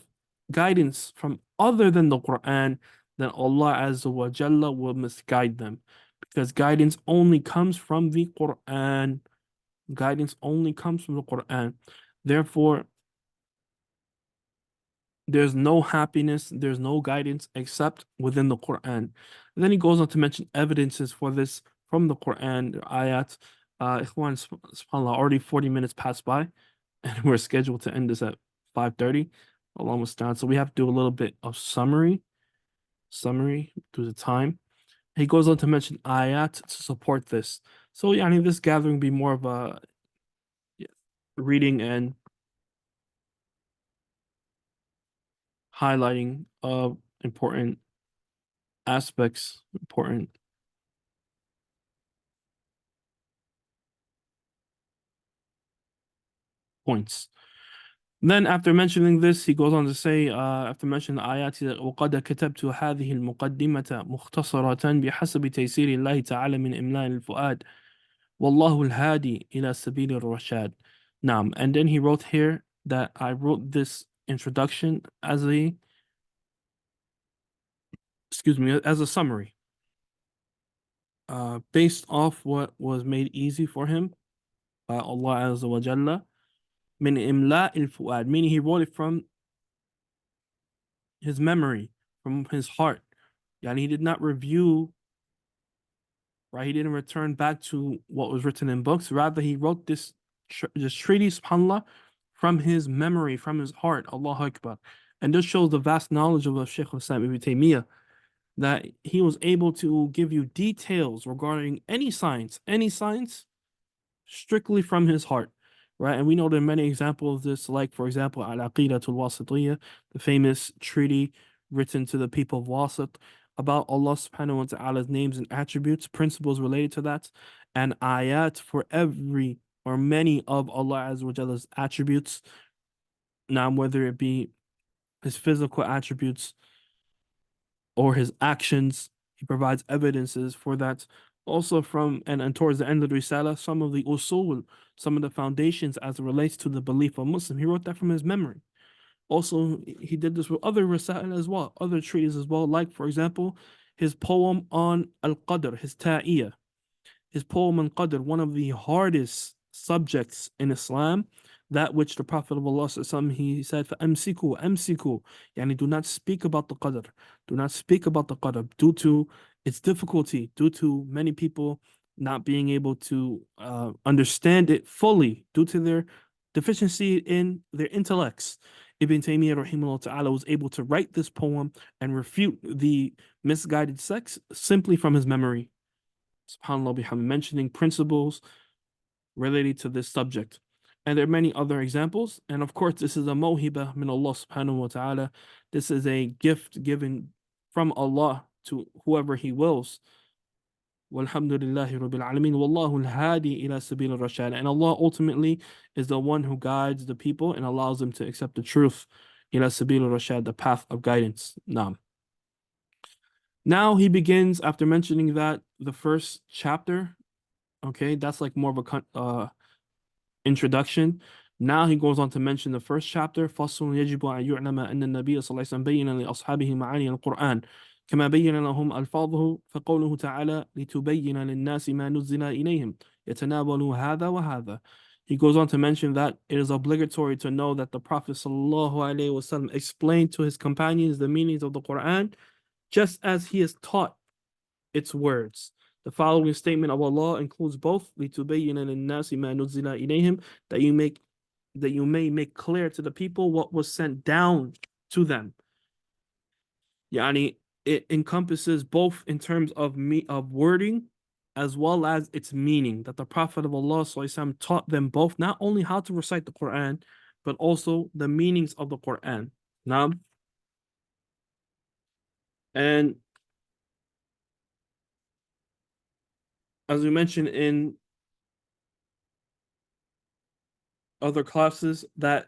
guidance from other than the Quran, then Allah Azza wa Jalla will misguide them. Because guidance only comes from the Quran. Guidance only comes from the Quran. Therefore, there's no happiness, there's no guidance except within the Quran. And then he goes on to mention evidences for this from the Quran, the ayat. Ikhwan, subhanAllah, already 40 minutes passed by, and we're scheduled to end this at 5:30. Almost done. So we have to do a little bit of summary due to the time. He goes on to mention ayat to support this. So yani this gathering be more of a reading and highlighting of important aspects, important points. Then after mentioning this, he goes on to say, after mentioning the ayat, وَقَدْ كَتَبْتُ هَذِهِ الْمُقَدِّمَةَ مُخْتَصَرَةً بِحَسَبِ تَيْسِيرِ اللَّهِ تَعَالَى مِنْ إِمْلَاءِ الْفُؤَادِ وَاللَّهُ الْهَادِي إِلَى سَبِيلِ الرَّشَادِ. Naam. And then he wrote here that I wrote this introduction as a summary, based off what was made easy for him by Allah Azza wa Jalla, min imla al-fuad, meaning he wrote it from his memory, from his heart. Yani he did not review, right? He didn't return back to what was written in books. Rather, he wrote this treatise, subhanAllah, from his memory, from his heart. Allahu Akbar. And this shows the vast knowledge of Shaykh al-Islam Ibn Taymiyyah, that he was able to give you details regarding any science, strictly from his heart, right? And we know there are many examples of this, like, for example, Al-Aqidatul Wasitiyya, the famous treaty written to the people of Wasit about Allah subhanahu wa ta'ala's names and attributes, principles related to that, and ayat for every or many of Allah Azza wa Jalla's attributes, now whether it be his physical attributes or his actions, he provides evidences for that. Also from and towards the end of the Risala, some of the usul, some of the foundations as it relates to the belief of Muslim. He wrote that from his memory. Also, he did this with other Risala as well, other treatises as well, like for example, his poem on Al-Qadr, his Ta'iyah. His poem on Qadr, one of the hardest subjects in Islam, that which the Prophet of Allah he said, فَأَمْسِكُوا أَمْسِكُوا, yani do not speak about the Qadr, do not speak about the Qadr, due to its difficulty, due to many people not being able to understand it fully, due to their deficiency in their intellects. Ibn Taymiyyah rahimahullah ta'ala was able to write this poem and refute the misguided sects simply from his memory. SubhanAllah, bihamd, mentioning principles related to this subject. And there are many other examples. And of course, this is a mawhiba min Allah subhanahu wa ta'ala. This is a gift given from Allah to whoever He wills. Walhamdulillahi rabbil alameen. Wallahu al-hadi ila sabil al-rashad. And Allah ultimately is the one who guides the people and allows them to accept the truth. Ila sabil al-rashad, the path of guidance. Naam. Now he begins, after mentioning that, the first chapter. Okay, that's like more of a introduction. Now he goes on to mention the first chapter. فصل يجب أن يعلم أن النبي صلى الله عليه وسلم بين لأصحابه معاني القرآن كما بين لهم ألفاظه فقوله تعالى لتبين للناس ما نزل إليهم يتناول هذا وهذا. He goes on to mention that it is obligatory to know that the Prophet sallallahu alaihi wasallam explained to his companions the meanings of the Quran just as he has taught its words. The following statement of Allah includes both لِتُبَيِّنَ لِلنَّاسِ مَا نُزِّلَ إِلَيْهِمْ, that you may make clear to the people what was sent down to them. Yani, it encompasses both in terms of wording as well as its meaning, that the Prophet of Allah ﷺ taught them both not only how to recite the Quran, but also the meanings of the Quran. Now, and as we mentioned in other classes, that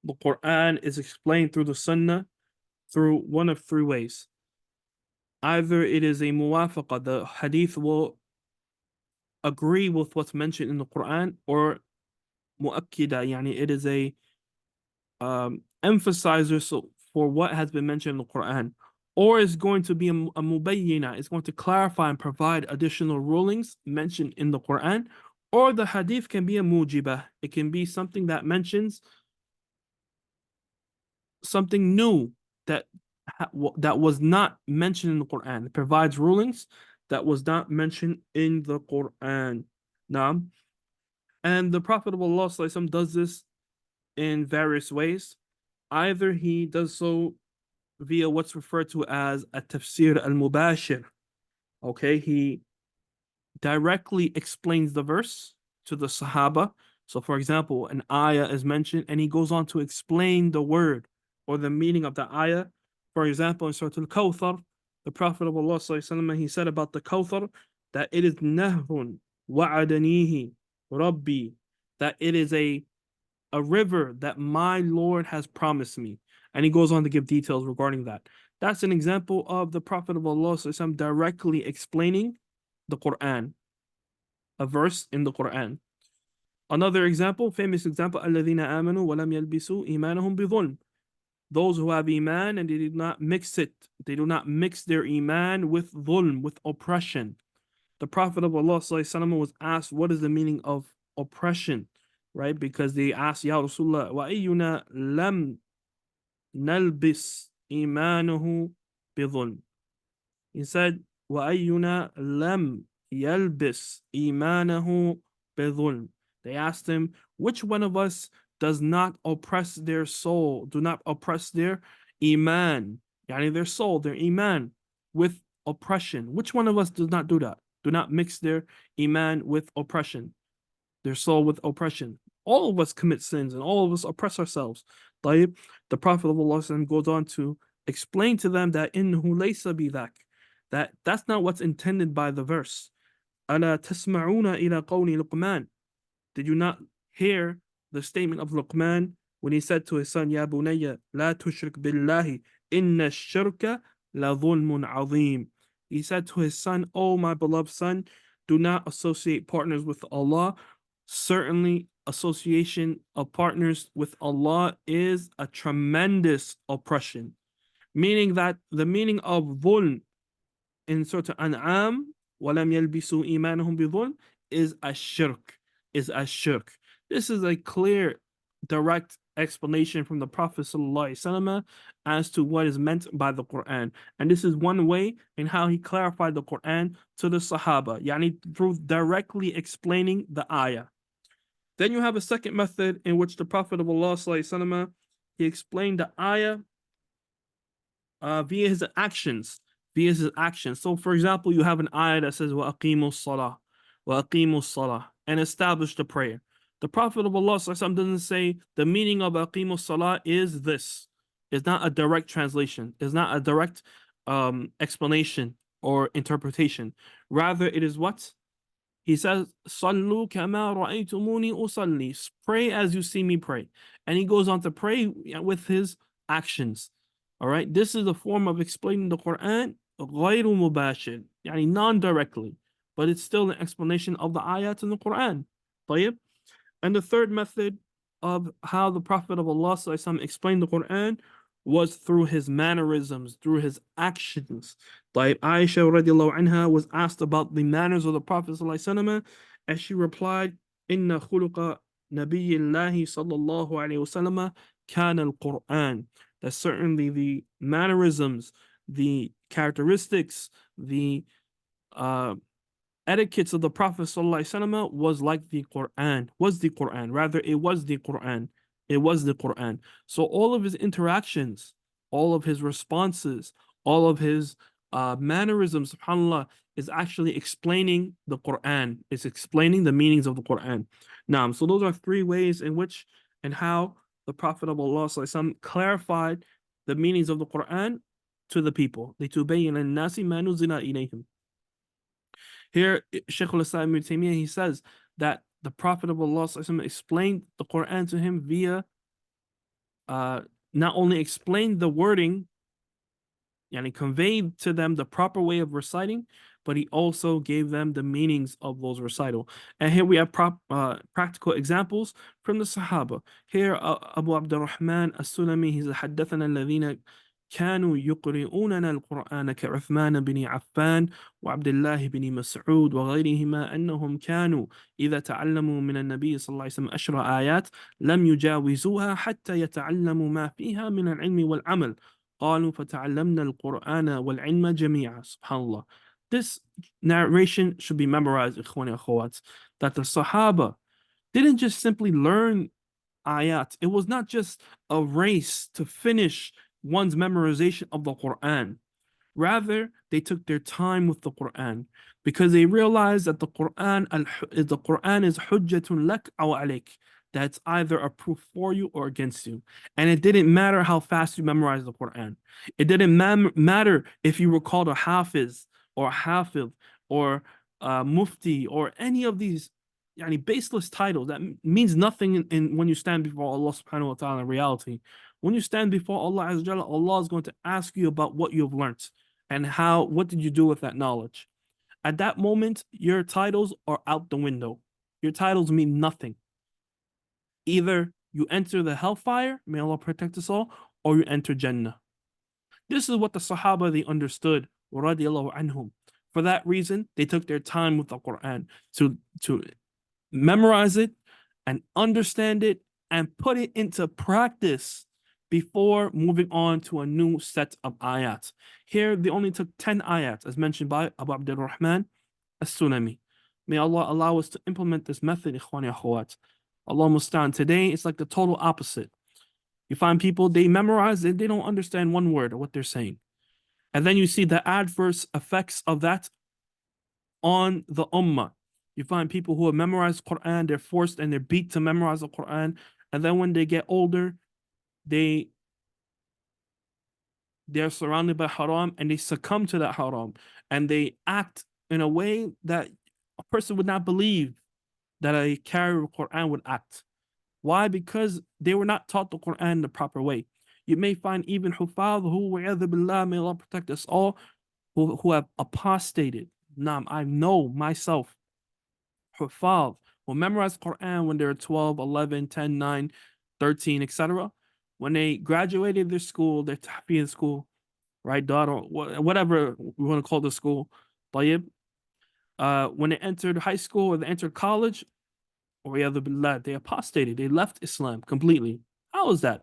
the Quran is explained through the Sunnah through one of three ways. Either it is a muwafaqa, the hadith will agree with what's mentioned in the Quran, or mu'akkida, yani it is a emphasizer for what has been mentioned in the Quran, or it's going to be a mubayyina, it's going to clarify and provide additional rulings mentioned in the Quran, or the hadith can be a mujibah, it can be something that mentions something new that was not mentioned in the Quran. It provides rulings that was not mentioned in the Quran. Now, and the Prophet of Allah ﷺ does this in various ways. Either he does so via what's referred to as a tafsir al-mubashir. Okay, he directly explains the verse to the Sahaba. So, for example, an ayah is mentioned and he goes on to explain the word or the meaning of the ayah. For example, in Surah Al-Kawthar, the Prophet of Allah he said about the Kawthar that it is nahrun wa'adanihi rabbi, that it is a river that my Lord has promised me. And he goes on to give details regarding that. That's an example of the Prophet of Allah directly explaining the Quran, a verse in the Quran. Another example, famous example, الَّذِينَ آمَنُوا وَلَمْ يَلْبِسُوا إِيمَانَهُم بِظُلْمٍ. Those who have iman and they do not mix their iman with dhulm, with oppression. The Prophet of Allah was asked, what is the meaning of oppression? Right? Because they asked, Ya Rasulullah, وَأَيُّنَا لَمْ نَلْبِسْ إِيمَانَهُ بِظُلْمٍ. He said, وَأَيُّنَا لَمْ يَلْبِسْ إِيمَانَهُ بِظُلْمٍ. They asked him, which one of us does not oppress their soul, do not oppress their iman, yani their soul, their iman, with oppression? Which one of us does not do that? Do not mix their iman with oppression, their soul with oppression. All of us commit sins and all of us oppress ourselves. The Prophet of Allah goes on to explain to them that إِنَّهُ لَيْسَ بِذَاكَ, that's not what's intended by the verse. أَلَا تَسْمَعُونَ إِلَى قَوْلِ لُقْمَانَ. Did you not hear the statement of Luqman when he said to his son, Ya bunayya, la tushrik billahi, inna shirka la dhulmun azim. He said to his son, "O my beloved son, do not associate partners with Allah. Certainly, association of partners with Allah is a tremendous oppression." Meaning that the meaning of dhulm in Surah An'am, وَلَمْ يَلْبِسُوا إِيمَانَهُمْ بِظُلْمٍ, is a shirk, This is a clear, direct explanation from the Prophet ﷺ as to what is meant by the Quran. And this is one way in how he clarified the Quran to the Sahaba, yani through directly explaining the ayah. Then you have a second method in which the Prophet of Allah ﷺ, he explained the ayah via his actions. So, for example, you have an ayah that says وَأَقِيمُوا الصَّلَاةَ وَأَقِيمُوا الصَّلَاةَ and establish the prayer. The Prophet of Allah doesn't say the meaning of أَقِيمُوا الصَّلَاةَ is this. It's not a direct translation. It's not a direct explanation or interpretation. Rather, it is what? He says, "Sallu kama ra'aytumuni usalli." Pray as you see me pray. And he goes on to pray with his actions. All right, this is a form of explaining the Quran, غير مباشر, يعني non-directly, but it's still an explanation of the ayat in the Quran. طيب? And the third method of how the Prophet of Allah explained the Quran was through his mannerisms, through his actions. Like Aisha radiallahu anha was asked about the manners of the Prophet ﷺ, and she replied, "Inna khuluqa nabiyyillahi sallallahu alayhi wasallam kana al-Quran." That certainly the mannerisms, the characteristics, the etiquettes of the Prophet ﷺ was like the Quran, Rather, it was the Quran. So all of his interactions, all of his responses, all of his mannerisms, subhanAllah, is actually explaining the Quran. It's explaining the meanings of the Quran. Now, so those are three ways in which and how the Prophet of Allah ﷺ clarified the meanings of the Quran to the people. لِتُبَيِّنَ النَّاسِ مَا نُزِلَ إِلَيْهِمْ. Here, Shaykh al-Islam ibn Taymiyyah, he says that the Prophet of Allah explained the Quran to him via, not only explained the wording, and he conveyed to them the proper way of reciting, but he also gave them the meanings of those recital. And here we have practical examples from the Sahaba. Here, Abu Abdurrahman as-Sulami, he said, حدثنا الذين كانوا يقرؤوننا القرآن كعثمان بن عفان وعبد الله بن مسعود وغيرهما أنهم كانوا إذا تعلموا من النبي صلى الله عليه وسلم 10 آيات لم يجاوزوها حتى يتعلموا ما فيها من العلم والعمل. قالوا فتعلمنا القرآن والعلم جميعا. SubhanAllah. This narration should be memorized, ikhwani akhawat, that the Sahaba didn't just simply learn ayat. It was not just a race to finish one's memorization of the Quran. Rather, they took their time with the Quran because they realized that the Quran is hujjatun lak aw alik. That's either a proof for you or against you. And it didn't matter how fast you memorized the Quran. It didn't matter if you were called a hafiz or a hafid or mufti or any of these baseless titles. That means nothing when you stand before Allah subhanahu wa ta'ala in reality. When you stand before Allah Azza wa Jalla, Allah is going to ask you about what you've learned and what did you do with that knowledge. At that moment, your titles are out the window. Your titles mean nothing. Either you enter the hellfire, may Allah protect us all, or you enter Jannah. This is what the Sahaba, they understood, radiallahu anhum. For that reason, they took their time with the Quran to memorize it and understand it and put it into practice before moving on to a new set of ayat. Here, they only took 10 ayat, as mentioned by Abu Abdurrahman as-Sulami. May Allah allow us to implement this method, ikhwani akhawat. Allah mustaan. Today, it's like the total opposite. You find people, they memorize it, they don't understand one word of what they're saying. And then you see the adverse effects of that on the ummah. You find people who have memorized Quran, they're forced and they're beat to memorize the Quran. And then when they get older, they're surrounded by haram and they succumb to that haram. And they act in a way that a person would not believe that a carrier of Quran would act. Why? Because they were not taught the Quran the proper way. You may find even hufaz who, billah, may Allah protect us all, who have apostated. Naam, I know myself, Hufaz, will memorize Quran when they're 12, 11, 10, 9, 13, etc. When they graduated their school, their tahfiz school, right, daughter, whatever we want to call the school, طيب, when they entered high school or they entered college, or they apostated, they left Islam completely. How is that?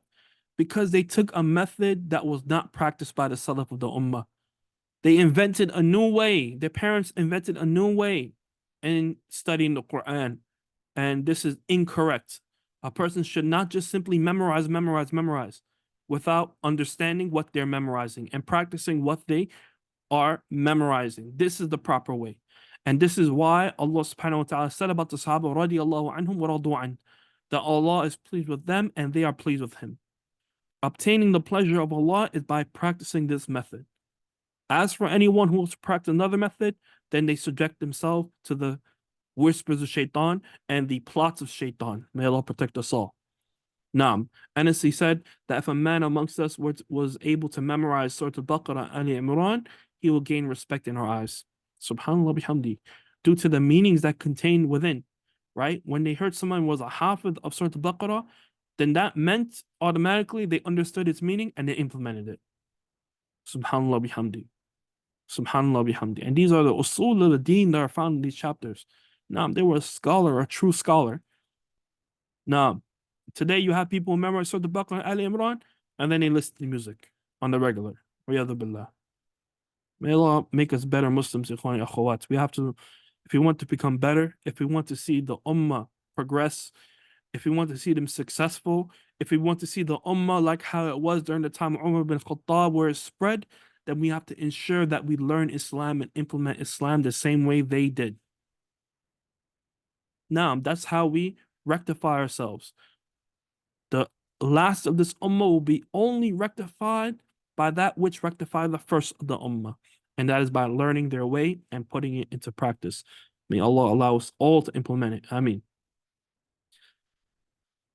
Because they took a method that was not practiced by the Salaf of the Ummah. They invented a new way. Their parents invented a new way in studying the Quran. And this is incorrect. A person should not just simply memorize without understanding what they're memorizing and practicing what they are memorizing. This is the proper way. And this is why Allah subhanahu wa ta'ala said about the Sahaba radiallahu anhum wa radu an, that Allah is pleased with them and they are pleased with Him. Obtaining the pleasure of Allah is by practicing this method. As for anyone who wants to practice another method, then they subject themselves to the whispers of shaitan and the plots of shaitan. May Allah protect us all. Naam. Anas, he said that if a man amongst us was able to memorize Surah Al-Baqarah and Imran, he will gain respect in our eyes. Subhanallah bihamdi. Due to the meanings that contained within, right? When they heard someone was a hafiz of Surah Al-Baqarah, then that meant automatically they understood its meaning and they implemented it. Subhanallah bihamdi. Subhanallah bihamdi. And these are the usul of the deen that are found in these chapters. Naam, they were a scholar, a true scholar. Naam. Today you have people who memorize Surah Al-Baqarah and Ali Imran, and then they listen to music on the regular. Riyadhu billah. May Allah make us better Muslims, ikhwani akhawat. We have to, if we want to become better, if we want to see the ummah progress, if we want to see them successful, if we want to see the ummah like how it was during the time of Umar bin Khattab, where it spread, then we have to ensure that we learn Islam and implement Islam the same way they did. Now, that's how we rectify ourselves. The last of this ummah will be only rectified by that which rectified the first of the ummah, and that is by learning their way and putting it into practice. May Allah allow us all to implement it. Ameen.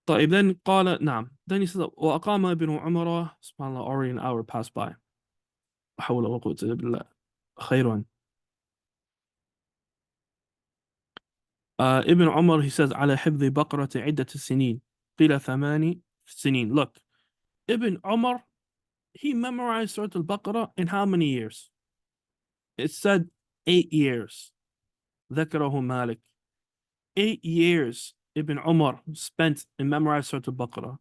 طيب, then قال نعم. Then he says, وأقام ابن عمر, subhanallah, already an hour passed by. حول ولا قوة إلا بالله. خير. Ibn Umar, he says, على حفظ بقرة عدة سنين. قيل 8 سنين. Look, Ibn Umar, he memorized Surah Al-Baqarah in how many years? It said 8 years. ذكره مالك. 8 years Ibn Umar spent in memorizing Surah Al-Baqarah.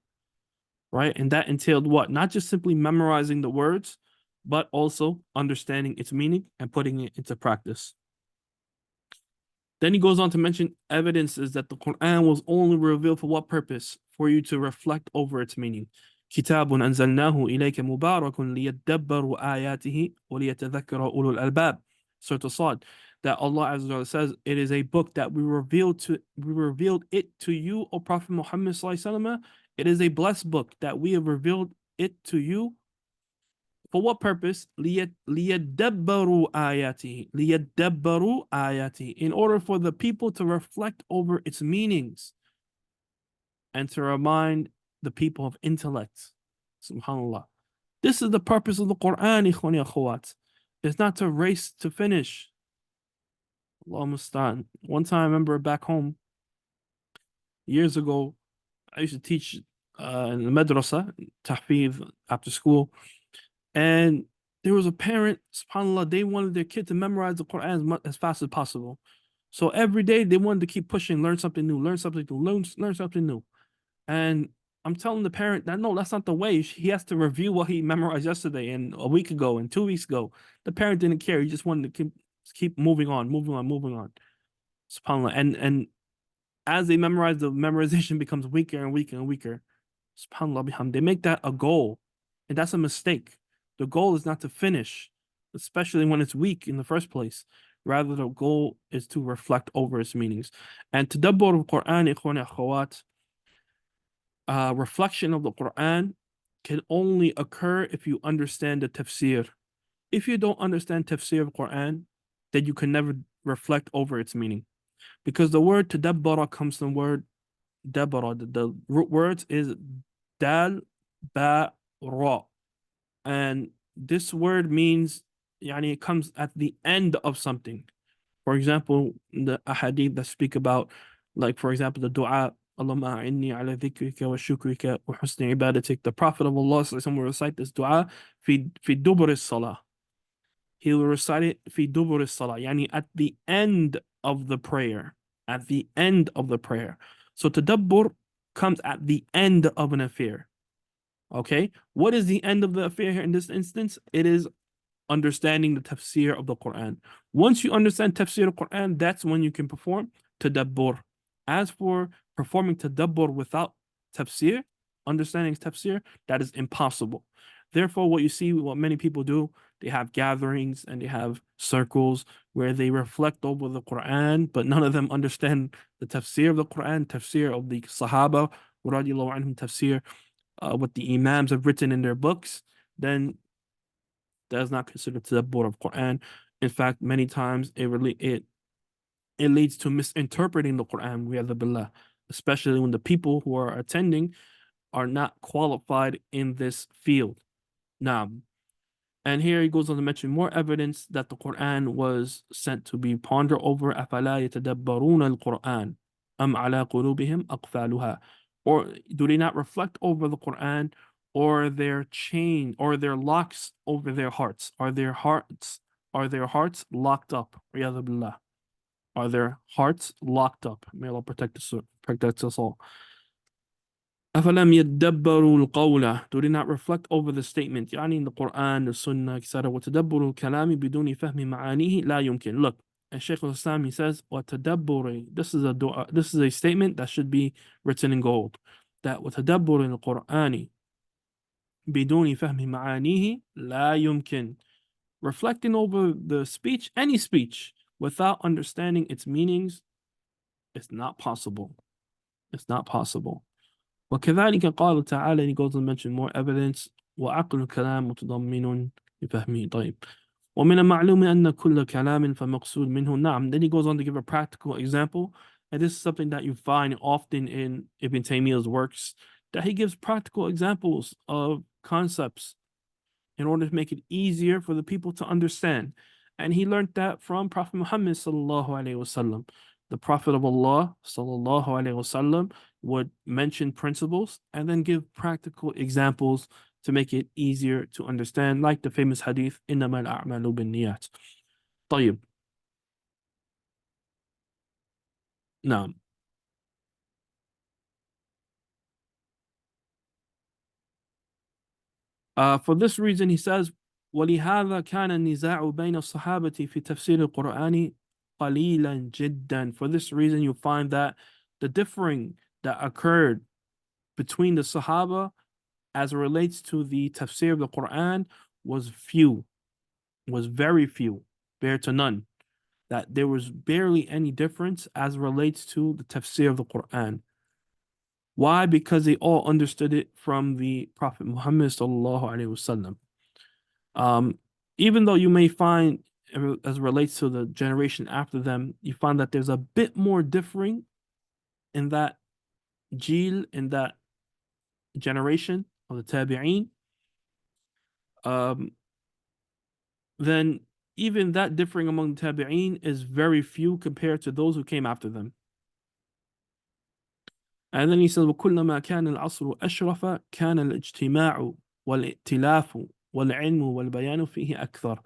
Right? And that entailed what? Not just simply memorizing the words, but also understanding its meaning and putting it into practice. Then he goes on to mention evidences that the Quran was only revealed for what purpose? For you to reflect over its meaning. كتاب أنزلناه إليك مبارك ليدبروا آياته وليتذكر أولو الألباب. Surah As-Sad, that Allah Azza wa Jalla says it is a book that we revealed it to you, O Prophet Muhammad Sallallahu Alaihi Wasallam. It is a blessed book that we have revealed it to you. For what purpose? لِيَدَّبَّرُوا آيَاتِهِ. لِيَدَّبَّرُوا آيَاتِهِ. In order for the people to reflect over its meanings and to remind the people of intellect. Subhanallah. This is the purpose of the Quran, ikhwani akhawat. It's not to race to finish. Allah musta'an. One time I remember back home, years ago, I used to teach in the madrasa, tahfiz, after school. And there was a parent, subhanAllah, they wanted their kid to memorize the Quran as fast as possible. So every day they wanted to keep pushing, learn something new, learn something new, learn something new. And I'm telling the parent that no, that's not the way. He has to review what he memorized yesterday and a week ago and 2 weeks ago. The parent didn't care. He just wanted to keep moving on. SubhanAllah. And as they memorize, the memorization becomes weaker and weaker and weaker. SubhanAllah bihamd. They make that a goal. And that's a mistake. The goal is not to finish, especially when it's weak in the first place. Rather, the goal is to reflect over its meanings. And tadabbur al-Quran, ikhwani akhawat, reflection of the Quran can only occur if you understand the tafsir. If you don't understand tafsir of Quran, then you can never reflect over its meaning. Because the word tadabbara comes from the word dabara. The root words is dal, ba, ra. And this word means يعني it comes at the end of something. For example, the ahadith that speak about, like for example, the dua, Allahumma a'inni ala dhikrika wa shukrika wa husni ibadatik. The Prophet of Allah will recite this dua fi dubur salah. He will recite it fi dubur salah, yani at the end of the prayer. At the end of the prayer. So tadabbur comes at the end of an affair. Okay, what is the end of the affair here in this instance? It is understanding the tafsir of the Quran. Once you understand tafsir of the Quran, that's when you can perform tadabbur. As for performing tadabbur without tafsir, understanding tafsir, that is impossible. Therefore, what you see, what many people do, they have gatherings and they have circles where they reflect over the Quran, but none of them understand the tafsir of the Quran, tafsir of the Sahaba, radiallahu anhum, tafsir, what the Imams have written in their books. Then that is not considered tadabbur of Quran. In fact, many times it leads to misinterpreting the Quran, billah, especially when the people who are attending are not qualified in this field. Now, and here he goes on to mention more evidence that the Quran was sent to be pondered over. أَفَلَا يَتَدَبَّرُونَ الْقُرْآنَ أَمْ عَلَى قُلُوبِهِمْ أَقْفَالُهَا. Or do they not reflect over the Quran, or their chain, or their locks over their hearts? Are their hearts locked up? Riyadhu billah. Are their hearts locked up? May Allah protect us all. أفلم يدبروا القول. Do they not reflect over the statement يعني in the Quran, the Sunnah, etc. وتدبر الكلام بدون فهم معانيه لا يمكن. Look, and Shaykh al-Islam, he says وتدبر. This is a dua, this is a statement that should be written in gold. That وتدبر القرآن بدون فهم معانيه لا يمكن. Reflecting over the speech, any speech, without understanding its meanings, it's not possible. It's not possible. وكذلك قال تعالى, he goes to mention more evidence, وعقل الكلام متضمن لفهمه. طيب. ومن المعلوم أن كل كلام فمقصود منه نعم. Then he goes on to give a practical example, and this is something that you find often in Ibn Taymiyyah's works, that he gives practical examples of concepts in order to make it easier for the people to understand. And he learned that from Prophet Muhammad sallallahu alaihi wasallam. The Prophet of Allah sallallahu alaihi wasallam would mention principles and then give practical examples to make it easier to understand, like the famous hadith, إِنَّمَا الْأَعْمَالُ بِالنِّيَّاتِ. طيب. Now, for this reason, he says, وَلِهَذَا كَانَ النِّزَاعُ بَيْنَ الصَّحَابَةِ فِي تَفْسِيرِ الْقُرْآنِ قَلِيلًا جِدًّا. For this reason, you find that the differing that occurred between the Sahaba as it relates to the tafsir of the Quran was very few, bare to none. That there was barely any difference as it relates to the tafsir of the Quran. Why? Because they all understood it from the Prophet Muhammad sallallahu alaihi wasallam. Even though you may find, as it relates to the generation after them, you find that there's a bit more differing in that jil, in that generation of the tabi'een, then even that differing among the tabi'een is very few compared to those who came after them. And then he says, وَكُلَّمَا كَانَ الْعَصْرُ أَشْرَفَ كَانَ الْاجْتِمَاعُ وَالْائْتِلَافُ وَالْعِلْمُ وَالْبَيَانُ فِيهِ أَكْثَرُ.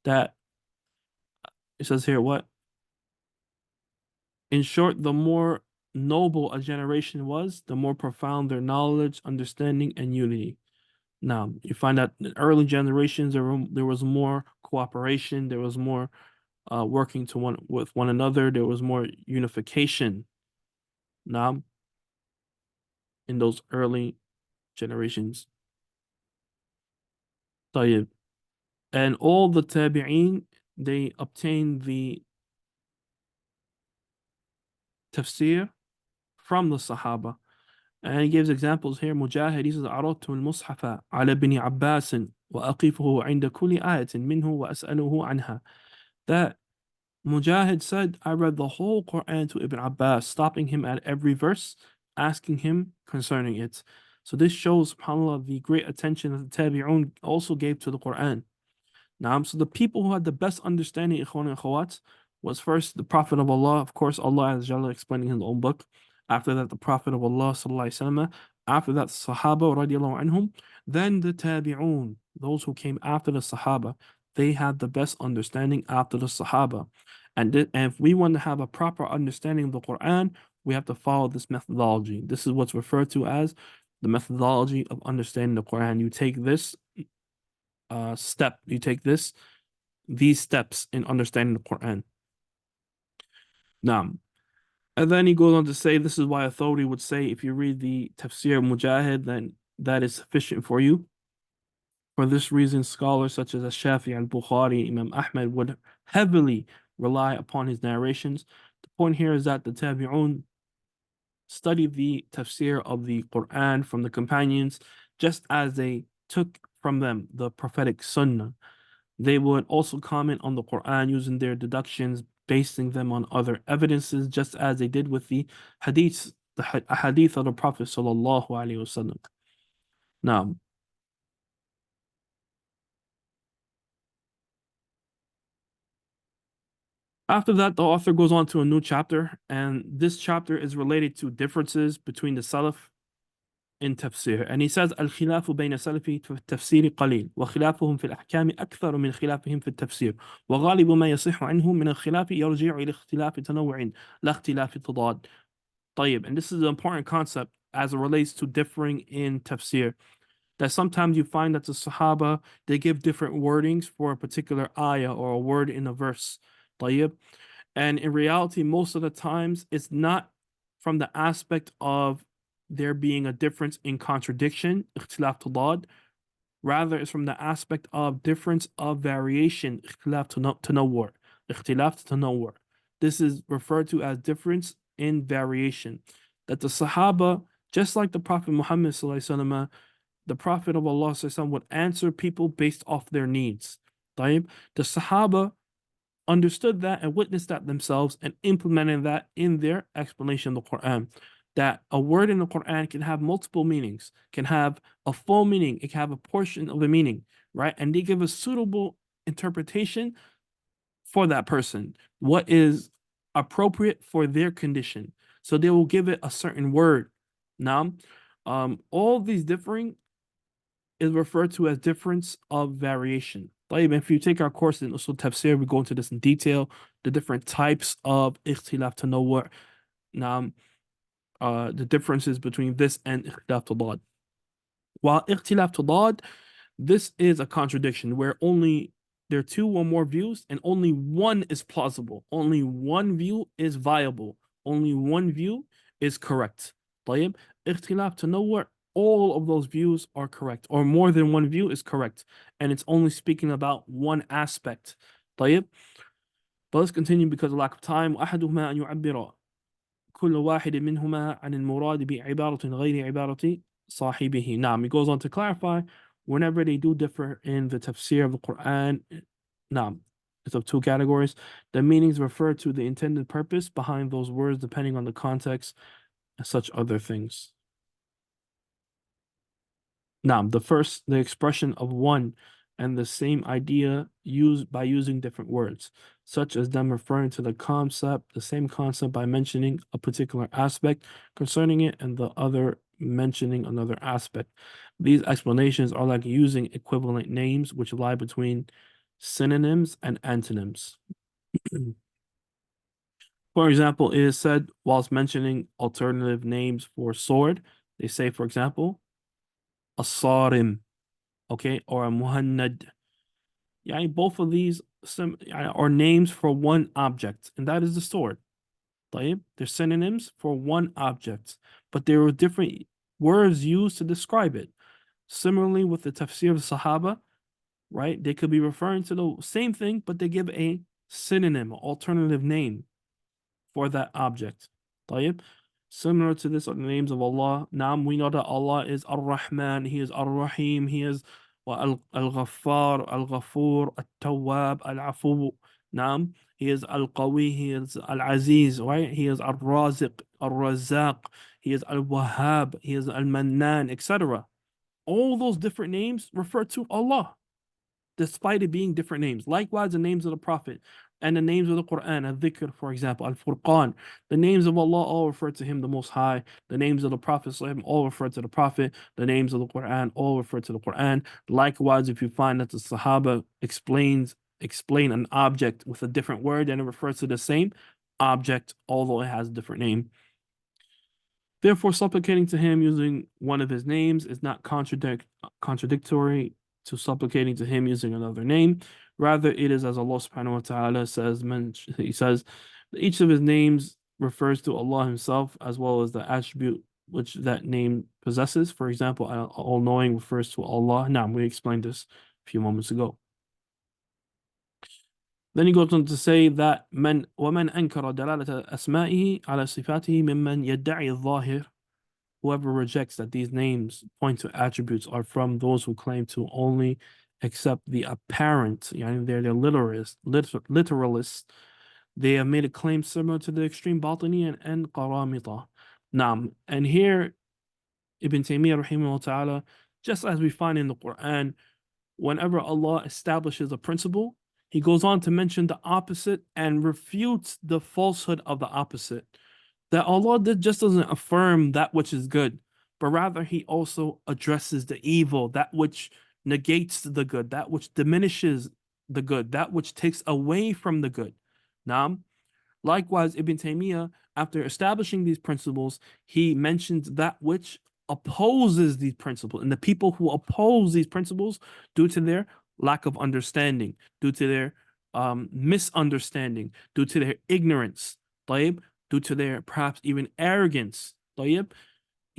That, it says here, what? In short, the more noble a generation was, the more profound their knowledge, understanding, and unity. Now, you find that in early generations, there was more cooperation, there was more working with one another, there was more unification. Now, in those early generations. طيب. And all the tabi'een, they obtained the tafsir from the Sahaba. And he gives examples here. Mujahid, he says, عرضت المصحف على ابن عباس وأقفه عند كل آية منه وأسأله عنها. That Mujahid said, I read the whole Quran to Ibn Abbas, stopping him at every verse, asking him concerning it. So this shows, subhanAllah, the great attention that the Tabi'un also gave to the Quran. Naam. So the people who had the best understanding, ikhwan and akhawat, was first the Prophet of Allah, of course, Allah Azza wa Jalla explaining in his own book. After that, the Prophet of Allah, sallallahu alaihi wasallam. After that, Sahaba, radiallahu anhum. Then the Tabi'un, those who came after the Sahaba, they had the best understanding after the Sahaba. And if we want to have a proper understanding of the Quran, we have to follow this methodology. This is what's referred to as the methodology of understanding the Quran. You take this step, you take these steps in understanding the Quran. Now, and then he goes on to say, this is why authority would say, if you read the Tafsir Mujahid, then that is sufficient for you. For this reason, scholars such as Shafi al-Bukhari, Imam Ahmed would heavily rely upon his narrations. The point here is that the Tabi'un studied the tafsir of the Quran from the companions, just as they took from them the prophetic sunnah. They would also comment on the Quran using their deductions, basing them on other evidences, just as they did with the hadiths, hadith of the Prophet sallallahu alaihi wasallam. Now, after that, the author goes on to a new chapter, and this chapter is related to differences between the Salaf in tafsir. And he says, الخلاف بين السلف في التفسير قليل وخلافهم في الأحكام أكثر من خلافهم في التفسير وغالب ما يصح عنهم من الخلاف يرجع إلى اختلاف تنوع لا اختلاف تضاد. طيب, and this is an important concept as it relates to differing in tafsir, that sometimes you find that the Sahaba, they give different wordings for a particular ayah or a word in a verse. طيب. And in reality, most of the times, it's not from the aspect of there being a difference in contradiction, اختلاف تضاد. Rather, it's from the aspect of difference of variation, اختلاف تنوع, اختلاف تنوع. This is referred to as difference in variation. That the Sahaba, just like the Prophet Muhammad sallallahu alaihi wasallam, the Prophet of Allah sallallahu alaihi wasallam would answer people based off their needs. طيب. The Sahaba understood that and witnessed that themselves and implemented that in their explanation of the Quran. That a word in the Quran can have multiple meanings, can have a full meaning, it can have a portion of a meaning, right? And they give a suitable interpretation for that person, what is appropriate for their condition. So they will give it a certain word. Now, all these differing is referred to as difference of variation. If you take our course in Usul Tafsir, we go into this in detail, the different types of ikhtilaf tanawwu', the differences between this and ikhtilaf tadad. While ikhtilaf tadad, this is a contradiction where there are two or more views and only one is plausible, only one view is viable, only one view is correct. طيب. Ikhtilaf tanawwu', all of those views are correct, or more than one view is correct, and it's only speaking about one aspect. طيب. But let's continue because of lack of time. أحدهما أن يعبر كل واحد منهما عن المراد بعبارة غير عبارة صاحبه. Now, he goes on to clarify, whenever they do differ in the tafsir of the Quran, now, it's of two categories. The meanings refer to the intended purpose behind those words, depending on the context, and such other things. Now, the expression of one and the same idea used by using different words, such as them referring to the same concept by mentioning a particular aspect concerning it and the other mentioning another aspect. These explanations are like using equivalent names which lie between synonyms and antonyms. For example, it is said whilst mentioning alternative names for sword, they say, for example, a sarim, okay, or a muhannad. Yeah, both of these are names for one object, and that is the sword. طيب. They're synonyms for one object, but there were different words used to describe it. Similarly, with the tafsir of the Sahaba, right? They could be referring to the same thing, but they give a synonym, alternative name for that object. طيب. Similar to this are the names of Allah. Naam, we know that Allah is Ar-Rahman, He is Ar-Rahim, He is Al-Ghaffar, Al-Ghafur, Al-Tawwab, Al-Afu. Naam, He is Al-Qawi, He is Al-Aziz, right? He is Al-Raziq, Al-Razaq, He is Al-Wahhab, He is Al-Mannan, etc. All those different names refer to Allah. despite it being different names. Likewise, the names of the Prophet and the names of the Quran, al-Dhikr, for example, al-Furqan, the names of Allah all refer to Him, the Most High. The names of the Prophet all refer to the Prophet. The names of the Quran all refer to the Quran. Likewise, if you find that the Sahaba explain an object with a different word and it refers to the same object, although it has a different name. Therefore, supplicating to Him using one of His names is not contradictory to supplicating to Him using another name. Rather, it is as Allah subhanahu wa ta'ala says, He says, each of His names refers to Allah Himself as well as the attribute which that name possesses. For example, all-knowing refers to Allah. Now, we explained this a few moments ago. Then he goes on to say that ومن أنكر دلالة أسمائه على صفاته ممن يدعي الظاهر. Whoever rejects that these names point to attributes are from those who claim to only accept the apparent, they're the literalists. They have made a claim similar to the extreme Batini and Qaramita. And here Ibn Taymiyyah rahimahullah ta'ala, just as we find in the Quran, whenever Allah establishes a principle, He goes on to mention the opposite and refutes the falsehood of the opposite. That Allah just doesn't affirm that which is good, but rather He also addresses the evil, that which negates the good, that which diminishes the good, that which takes away from the good. Now, likewise, Ibn Taymiyyah, after establishing these principles, he mentions that which opposes these principles, and the people who oppose these principles due to their lack of understanding, due to their misunderstanding, due to their ignorance, due to their perhaps even arrogance. He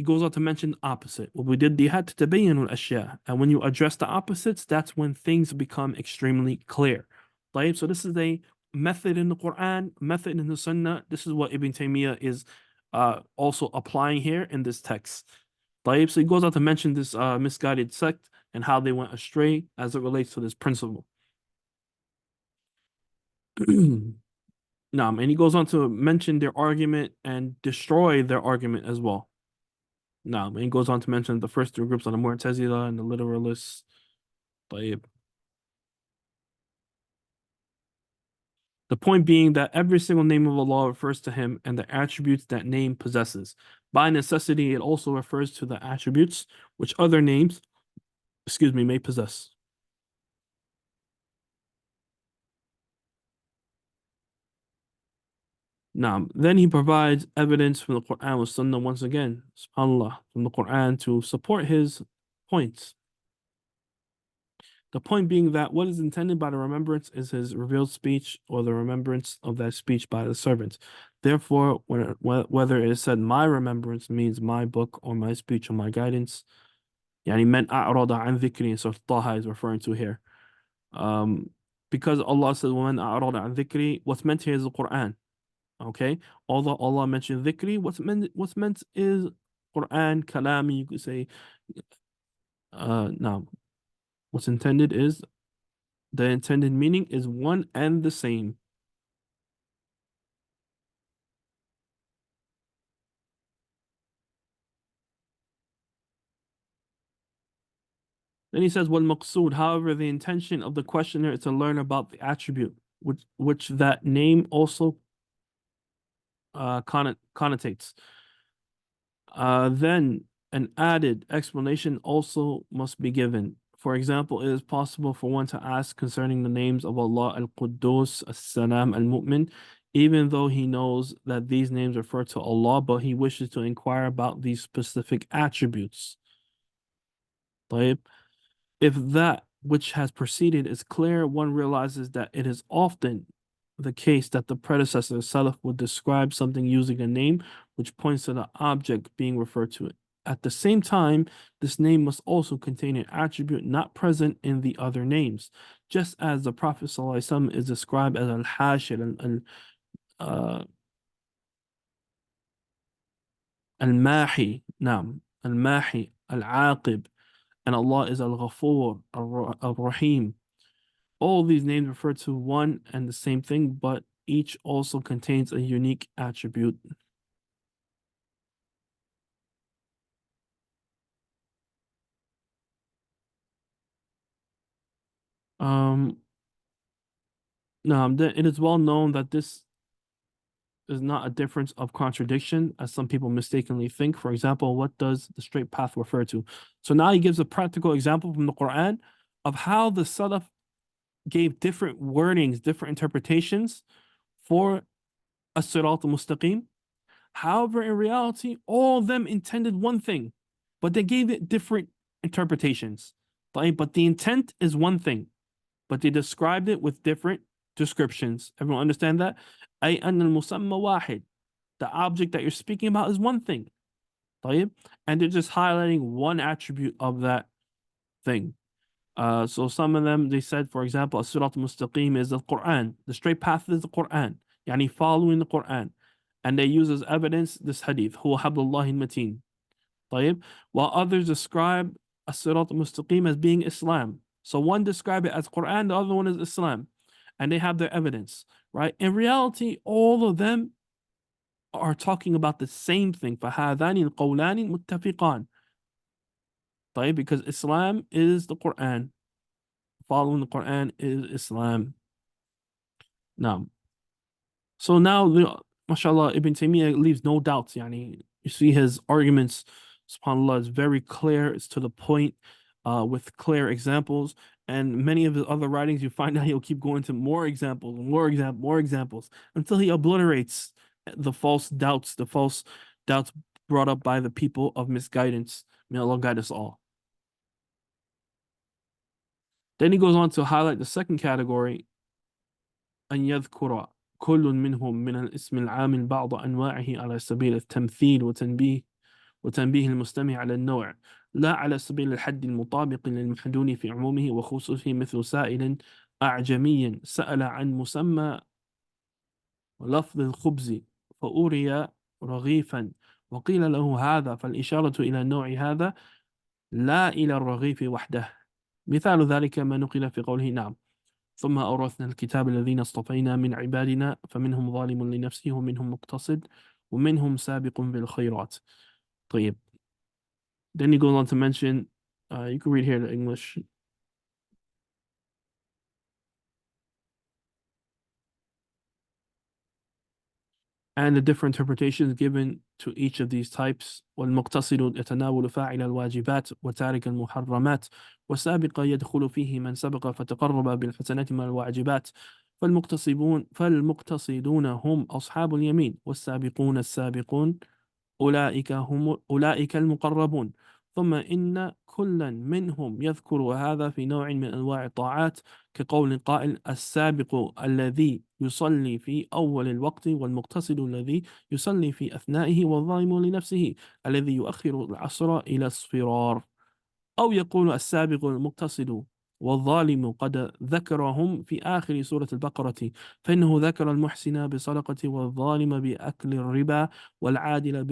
goes on to mention the opposite. What we did, and when you address the opposites, that's when things become extremely clear. So this is a method in the Quran, method in the Sunnah. This is what Ibn Taymiyyah is also applying here in this text. So he goes on to mention this misguided sect and how they went astray as it relates to this principle. And he goes on to mention their argument and destroy their argument as well. And he goes on to mention the first two groups are the Mu'tazila and the literalists. The point being that every single name of Allah refers to Him and the attributes that name possesses. By necessity, it also refers to the attributes which other names, may possess. Then he provides evidence from the Quran and Sunnah once again, subhanAllah, from the Quran to support his points. The point being that what is intended by the remembrance is His revealed speech or the remembrance of that speech by the servant. Therefore, whether it is said my remembrance means my book or my speech or my guidance, man a'rada an dhikri, so Taha is referring to here. Because Allah says, وَمَنْ أَعْرَضَ عَنْ ذِكْرِي, what's meant here is the Quran. Okay? Although Allah mentioned dhikri, what's meant is Quran, kalami, you could say. Now, what's intended is, the intended meaning is one and the same. Then he says, وَالْمَقْصُودُ, however, the intention of the questioner is to learn about the attribute, which that name also connotates. Then an added explanation also must be given. For example, it is possible for one to ask concerning the names of Allah al-Quddus, as-Salam, al-Mu'min, even though he knows that these names refer to Allah, but he wishes to inquire about these specific attributes. If that which has preceded is clear, one realizes that it is often the case that the predecessor Salaf would describe something using a name which points to the object being referred to. At the same time, this name must also contain an attribute not present in the other names, just as the Prophet ﷺ is described as al-Hashir, al-Mahi, al-Mahi, al-Aqib, and Allah is al-Ghafur, al-Rahim. All these names refer to one and the same thing, but each also contains a unique attribute. Um, it is well known that this is not a difference of contradiction, as some people mistakenly think. For example, what does the straight path refer to? So now he gives a practical example from the Quran of how the Salaf gave different wordings, different interpretations for as-sirat al-mustaqim. However, in reality, all of them intended one thing, but they gave it different interpretations. But the intent is one thing, but they described it with different descriptions. Everyone understand that? أي أن المسمى واحد. The object that you're speaking about is one thing. And they're just highlighting one attribute of that thing. So some of them, they said, for example, as-sirat al-mustaqim is the Quran. The straight path is the Quran. Yani following the Quran. And they use as evidence this hadith, huwa hablullahi al-mateen. While others describe as-sirat al-mustaqim as being Islam. So one describe it as Quran, the other one is Islam. And they have their evidence, right? In reality, all of them are talking about the same thing. فَهَذَانِ الْقَوْلَانِ مُتَّفِقَانِ. Because Islam is the Quran. Following the Quran is Islam. Now, so now, mashallah, Ibn Taymiyyah leaves no doubts. Yani, you see his arguments, subhanAllah, is very clear. It's to the point, with clear examples. And many of his other writings, you find out he'll keep going to more examples, more examples, until he obliterates the false doubts brought up by the people of misguidance. May Allah guide us all. Then he goes on to highlight the second category, أن يذكر كل منهم من الاسم العام بعض أنواعه على سبيل التمثيل وتنبيه المستمع على النوع، لا على سبيل الحد المطابق للمحدود في عمومه وخصوصه، مثل سائل أعجمي سأل عن مسمى لفظ الخبز فأري رغيفا وقيل له هذا، فالإشارة إلى النوع هذا لا إلى الرغيف وحده. مثال ذلك ما نقل في قوله نعم ثم أورثنا الكتاب الذين اصطفينا من عبادنا فمنهم ظالم لنفسه ومنهم مقتصد ومنهم سابق بالخيرات. طيب. Then he goes on to mention, you can read here the English. And the different interpretations given to each of these types. والمقتصد يتناول فاعل الواجبات وتارك المحرمات، والسابق يدخل فيه من سبق فتقرب بالحسنات من الواجبات، فالمقتصدون هم أصحاب اليمين، والسابقون السابقون أولئك المقربون. ثم إن كلا منهم يذكر هذا في نوع من أنواع الطاعات، كقول قائل السابق الذي يصلي في أول الوقت، والمقتصد الذي يصلي في أثنائه، والظالم لنفسه الذي يؤخر العصر إلى الصفرار. أو يقول السابق المقتصد والظالم قد ذكرهم في آخر سورة البقرة، فإنه ذكر المحسن بصدقة والظالم بأكل الربا والعادل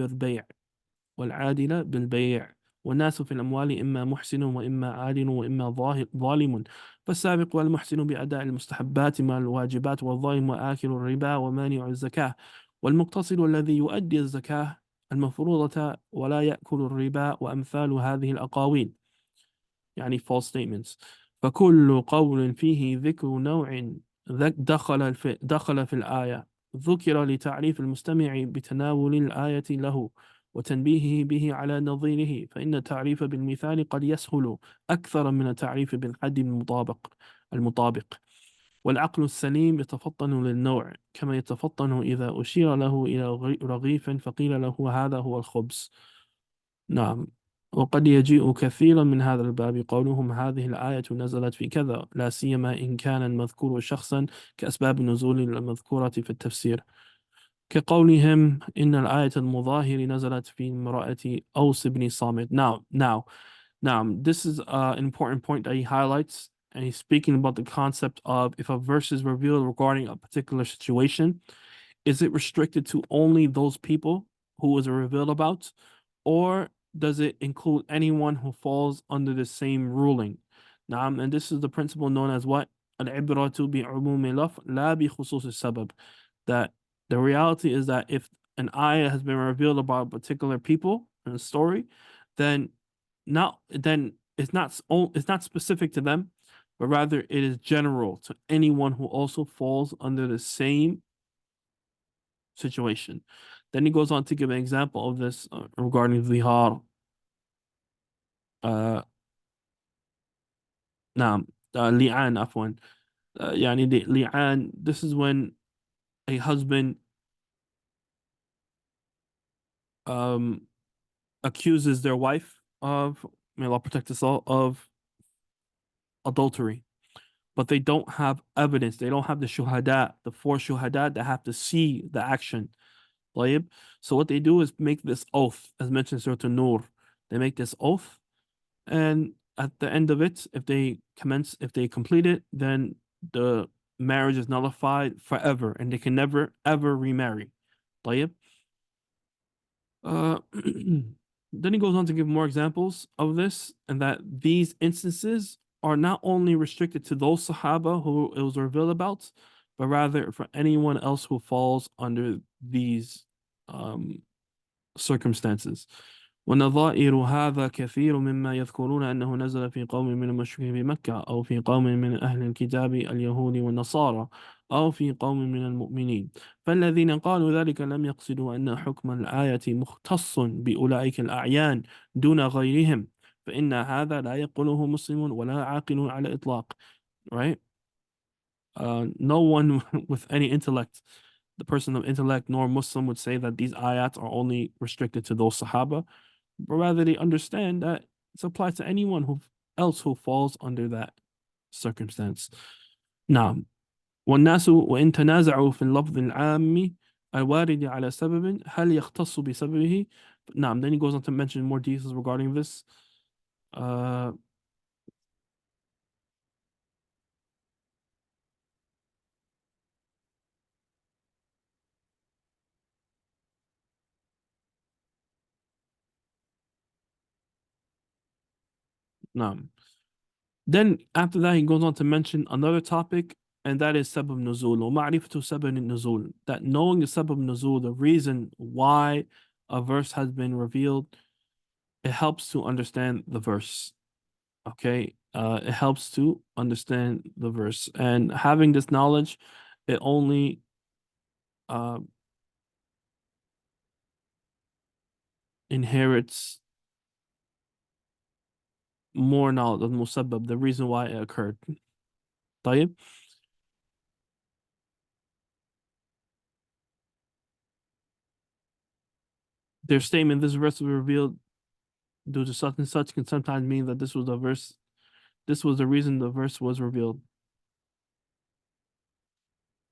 بالبيع والناس في الأموال إما محسن وإما عادل وإما ظالم، فالسابق والمحسن بأداء المستحبات مع الواجبات، والظالم وآكل الربا ومانع الزكاة، والمقتصد الذي يؤدي الزكاة المفروضة ولا يأكل الربا، وأمثال هذه الأقاويل، يعني false statements. فكل قول فيه ذكر نوع دخل في الآية ذكر لتعريف المستمع بتناول الآية له وتنبيهه به على نظيره، فإن التعريف بالمثال قد يسهل أكثر من التعريف بالحد المطابق. والعقل السليم يتفطن للنوع كما يتفطن إذا أشير له إلى رغيف فقيل له هذا هو الخبز. نعم. وقد يجيء كثيرا من هذا الباب قولهم هذه الآية نزلت في كذا، لا سيما إن كان المذكور شخصا كأسباب النزول المذكورة في التفسير، كقولهم إن الآية المظاهر نزلت في امرأة أوس بن صامت. Now, this is an important point that he highlights, and he's speaking about the concept of if a verse is revealed regarding a particular situation, is it restricted to only those people who is revealed about, or does it include anyone who falls under the same ruling? And this is the principle known as what? Al-ibratu bi'umumi laf la bi khusus sabab. That the reality is that if an ayah has been revealed about particular people in a story, then it's not specific to them, but rather it is general to anyone who also falls under the same situation. Then he goes on to give an example of this regarding zihar. Uh, نعم li'an عفوا يعني li'an, this is when a husband um accuses their wife of, may Allah protect us all, of adultery, but they don't have evidence. They don't have the shuhada, the four shuhada that have to see the action. طيب? So what they do is make this oath, as mentioned in Surah An-Nur. They make this oath, and at the end of it, if they complete it, then the marriage is nullified forever, and they can never ever remarry. طيب? Then he goes on to give more examples of this, and that these instances are not only restricted to those Sahaba who it was revealed about, but rather for anyone else who falls under these um, circumstances. ونظائر هذا كثير مما يذكرون أنه نزل في قوم من المشركين بمكة أو في قوم من أهل الكتاب اليهود والنصارى أو في قوم من المؤمنين، فالذين قالوا ذلك لم يقصدوا أن حكم الآية مختص بأولئك الأعيان دون غيرهم، فإن هذا لا يقوله مسلم ولا عاقل على الإطلاق. Right? No one with any intellect, the person of intellect nor Muslim, would say that these ayats are only restricted to those Sahaba, but rather they understand that it's applied to anyone who else who falls under that circumstance. نعم. والناس وإن تنازعوا في اللفظ العام الوارد على سبب هل يختص بسببه. نعم. Then he goes on to mention more details regarding this. Uh, نعم. Then after that, he goes on to mention another topic, and that is sabab nuzul, or ma'rifatu sabab nuzul. That knowing the sabab nuzul, the reason why a verse has been revealed, it helps to understand the verse. Okay, it helps to understand the verse, and having this knowledge, it only inherits more knowledge of musabbab, the reason why it occurred. طيب. Their statement, this verse was revealed due to such and such, can sometimes mean that this was the reason the verse was revealed.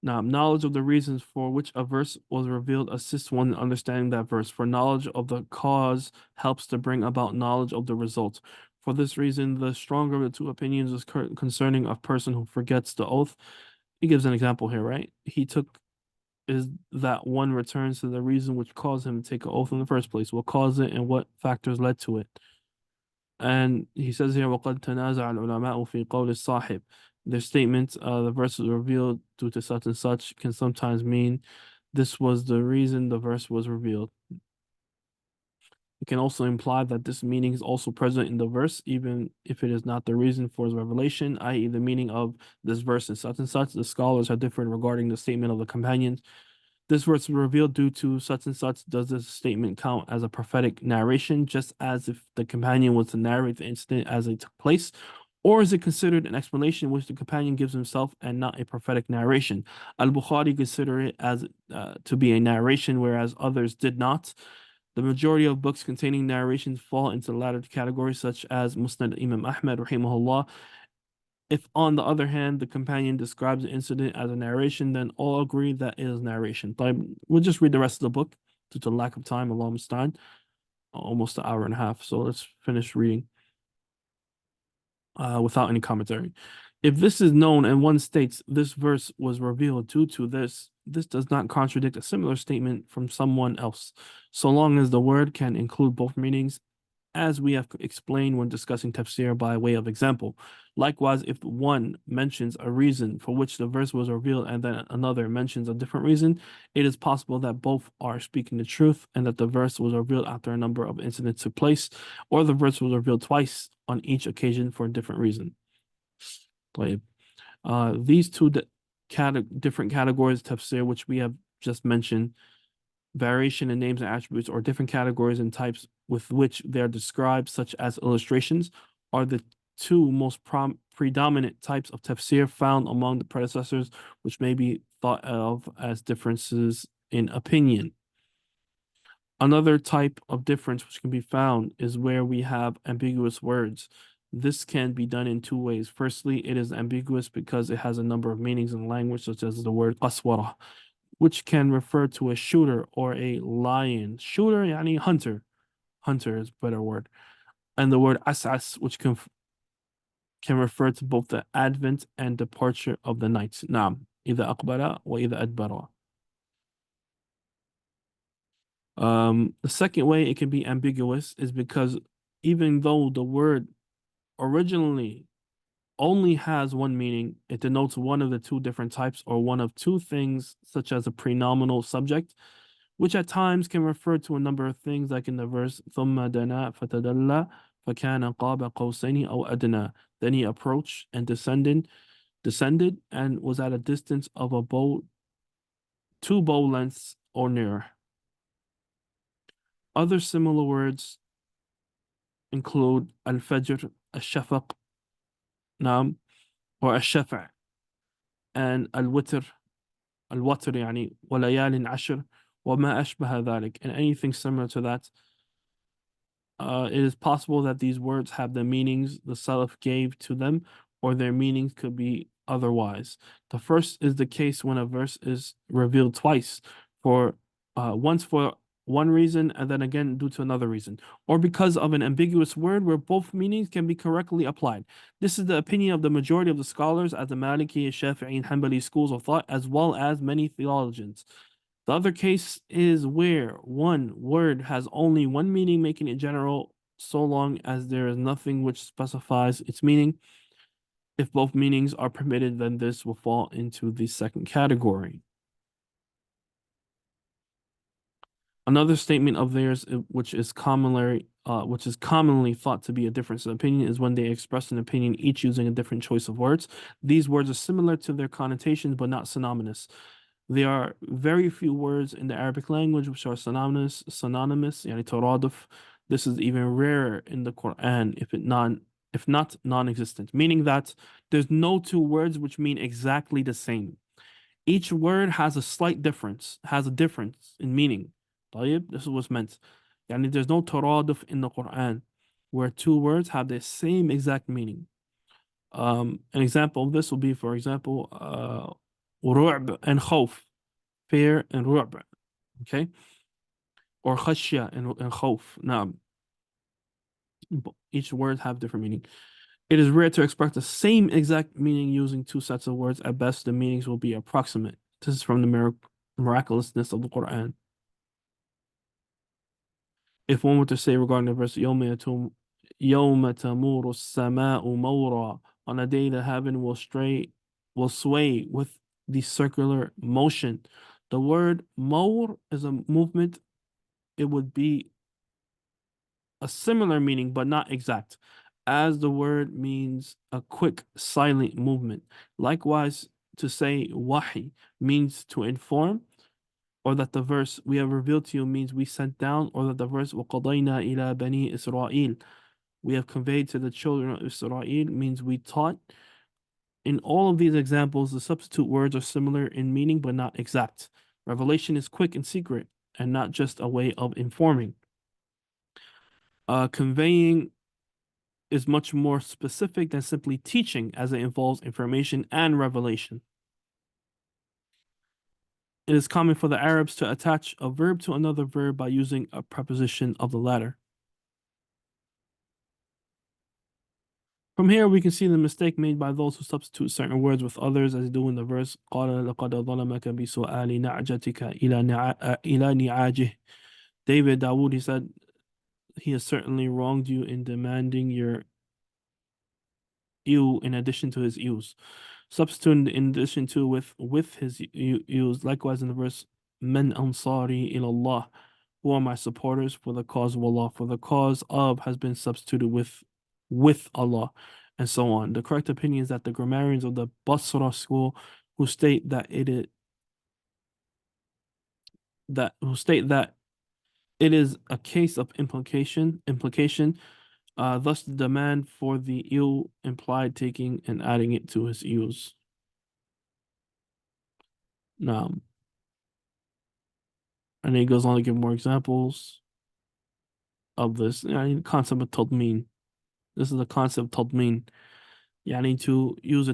Now, knowledge of the reasons for which a verse was revealed assists one in understanding that verse, for knowledge of the cause helps to bring about knowledge of the result. For this reason, the stronger of the two opinions is concerning a person who forgets the oath. He gives an example here, right? Is that one returns to the reason which caused him to take an oath in the first place, what caused it and what factors led to it. And he says here, وَقَدْ تَنَازَعَ الْعُلَمَاءُ فِي قَوْلِ الصَّاحِبِ. Their statement, the verse was revealed due to such and such, can sometimes mean this was the reason the verse was revealed. It can also imply that this meaning is also present in the verse, even if it is not the reason for its revelation, i.e., the meaning of this verse is such and such. The scholars are different regarding the statement of the companions. This verse was revealed due to such and such. Does this statement count as a prophetic narration, just as if the companion was to narrate the incident as it took place? Or is it considered an explanation which the companion gives himself and not a prophetic narration? Al-Bukhari considered it as to be a narration, whereas others did not. The majority of books containing narrations fall into the latter category, such as Musnad Imam Ahmad, rahimahullah. If, on the other hand, the companion describes the incident as a narration, then all agree that it is narration. We'll just read the rest of the book due to lack of time. Allah musta'an. Almost an hour and a half. So let's finish reading without any commentary. If this is known and one states this verse was revealed due to this does not contradict a similar statement from someone else, so long as the word can include both meanings, as we have explained when discussing tafsir by way of example. Likewise, if one mentions a reason for which the verse was revealed and then another mentions a different reason, it is possible that both are speaking the truth and that the verse was revealed after a number of incidents took place, or the verse was revealed twice on each occasion for a different reason. طيب. These two different categories of tafsir, which we have just mentioned, variation in names and attributes, or different categories and types with which they are described, such as illustrations, are the two most predominant types of tafsir found among the predecessors, which may be thought of as differences in opinion. Another type of difference which can be found is where we have ambiguous words. This can be done in two ways. Firstly, it is ambiguous because it has a number of meanings in language, such as the word qaswara, which can refer to a shooter or a lion. Shooter, yani hunter. Hunter is a better word. And the word as'as, which can refer to both the advent and departure of the night. Naam, إذا أقبل وإذا أدبر. The second way it can be ambiguous is because even though the word originally only has one meaning, it denotes one of the two different types or one of two things, such as a prenominal subject, which at times can refer to a number of things, like in the verse ثم دنا فتدلى فكان قاب قوسين أو أدنى. Then he approached and descended and was at a distance of a bow, two bow lengths or nearer. Other similar words include al-fajr, al-shafaq, naam, or al-shafa', and al-witr, al-watr يعني وليال عشر وما أشبه ذلك, and anything similar to that. It is possible that these words have the meanings the Salaf gave to them, or their meanings could be otherwise. The first is the case when a verse is revealed twice, once for one reason and then again due to another reason, or because of an ambiguous word where both meanings can be correctly applied. This is the opinion of the majority of the scholars at the Maliki, Shafi'i, and Hanbali schools of thought, as well as many theologians. The other case is where one word has only one meaning, making it general so long as there is nothing which specifies its meaning. If both meanings are permitted, then this will fall into the second category. Another statement of theirs, which is commonly thought to be a difference of opinion, is when they express an opinion, each using a different choice of words. These words are similar to their connotations, but not synonymous. There are very few words in the Arabic language which are synonymous, yani taraduf. This is even rarer in the Quran, if not non-existent, meaning that there's no two words which mean exactly the same. Each word has a slight difference, has a difference in meaning. طيب, this is what's meant. Yani there's no taraduf in the Quran where two words have the same exact meaning. An example of this will be, for example, ru'b and khawf, fear and ru'b, okay? Or khashya and khawf. Now, each word have different meaning. It is rare to express the same exact meaning using two sets of words. At best, the meanings will be approximate. This is from the miraculousness of the Quran. If one were to say regarding the verse, يَوْمَ تَمُورُ السَّمَاءُ مَوْرًا, on a day the heaven will sway with the circular motion. The word mawr is a movement. It would be a similar meaning, but not exact, as the word means a quick, silent movement. Likewise, to say wahi means to inform, or that the verse we have revealed to you means we sent down, or that the verse وَقَضَيْنَا إِلَى بَنِي إِسْرَائِيل, we have conveyed to the children of Israel, means we taught. In all of these examples, the substitute words are similar in meaning but not exact. Revelation is quick and secret, and not just a way of informing. Conveying is much more specific than simply teaching, as it involves information and revelation. It is common for the Arabs to attach a verb to another verb by using a preposition of the latter. From here, we can see the mistake made by those who substitute certain words with others, as they do in the verse, قَالَ لَقَدْ ظَلَمَكَ بِسُؤَالِ نَعْجَتِكَ إِلَى نِعَاجِهِ. David, Dawood, he said, he has certainly wronged you in demanding your ewe in addition to his ewes. Substituting in addition to with his ewes. Likewise in the verse, Men ansari ilallah, who are my supporters for the cause of Allah. For the cause of has been substituted with Allah. and so on. The correct opinion is that the grammarians of the Basra school who state that it is a case of implication, thus the demand for the ill implied taking and adding it to his use. Now, and he goes on to give more examples of this. The concept of tadmin. This is the concept of tadmin. Yani to use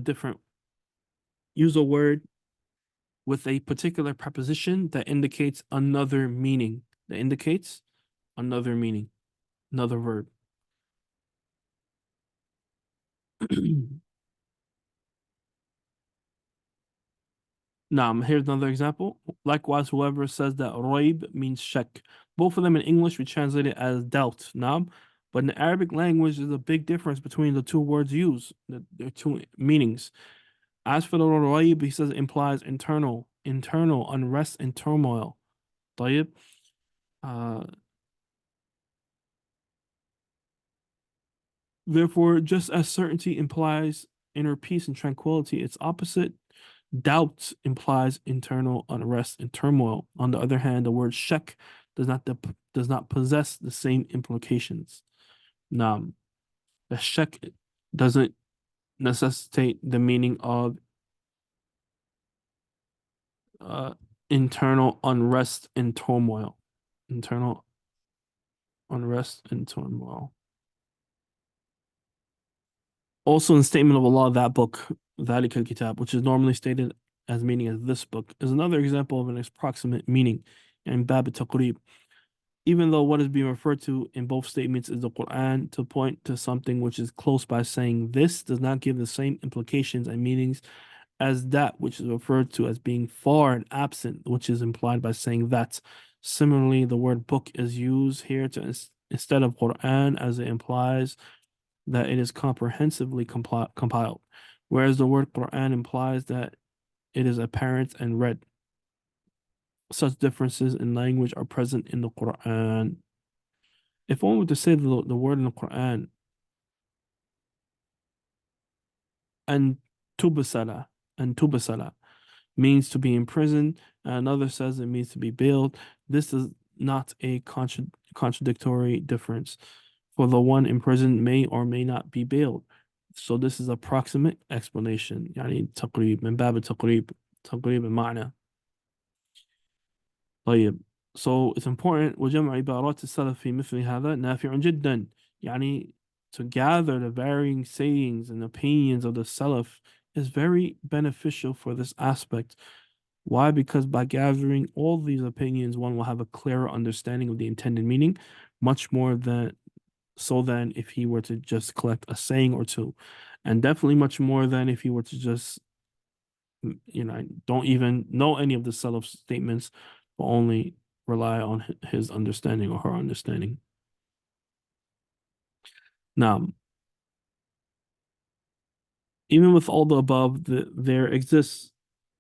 a word with a particular preposition that indicates another meaning. That indicates another meaning, another verb. Now, here's another example. Likewise, whoever says that roib means shak. Both of them in English we translate it as doubt. Now, but in the Arabic language, there's a big difference between the two words used, the two meanings. As for the roib, he says it implies internal unrest and turmoil. طيب. Therefore, just as certainty implies inner peace and tranquility, its opposite, doubt, implies internal unrest and turmoil. On the other hand, the word shak does not possess the same implications. Now, the shak doesn't necessitate the meaning of internal unrest and turmoil. Internal unrest and turmoil. Also, in the statement of Allah, that book, ذَلِكَ الْكِتَابِ, which is normally stated as meaning as this book, is another example of an approximate meaning, and bab taqrib. Even though what is being referred to in both statements is the Quran, to point to something which is close by saying this does not give the same implications and meanings as that which is referred to as being far and absent, which is implied by saying that. Similarly, the word book is used here to instead of Quran, as it implies that it is comprehensively compiled, whereas the word Quran implies that it is apparent and read. Such differences in language are present in the Quran. If one were to say the word in the Quran, and tubasala, means to be imprisoned, and another says it means to be bailed, this is not a contradictory difference, for the one imprisoned may or may not be bailed. So this is approximate explanation. يعني تقريب من باب التقريب المعنى. طيب. So it's important وجمع عبارات السلف في مثل هذا نافع جدا. يعني to gather the varying sayings and opinions of the Salaf is very beneficial for this aspect. Why? Because by gathering all these opinions, one will have a clearer understanding of the intended meaning, much more than if he were to just collect a saying or two, and definitely much more than if he were to just, don't even know any of the Salaf statements, but only rely on his understanding or her understanding. Now, even with all the above, there exists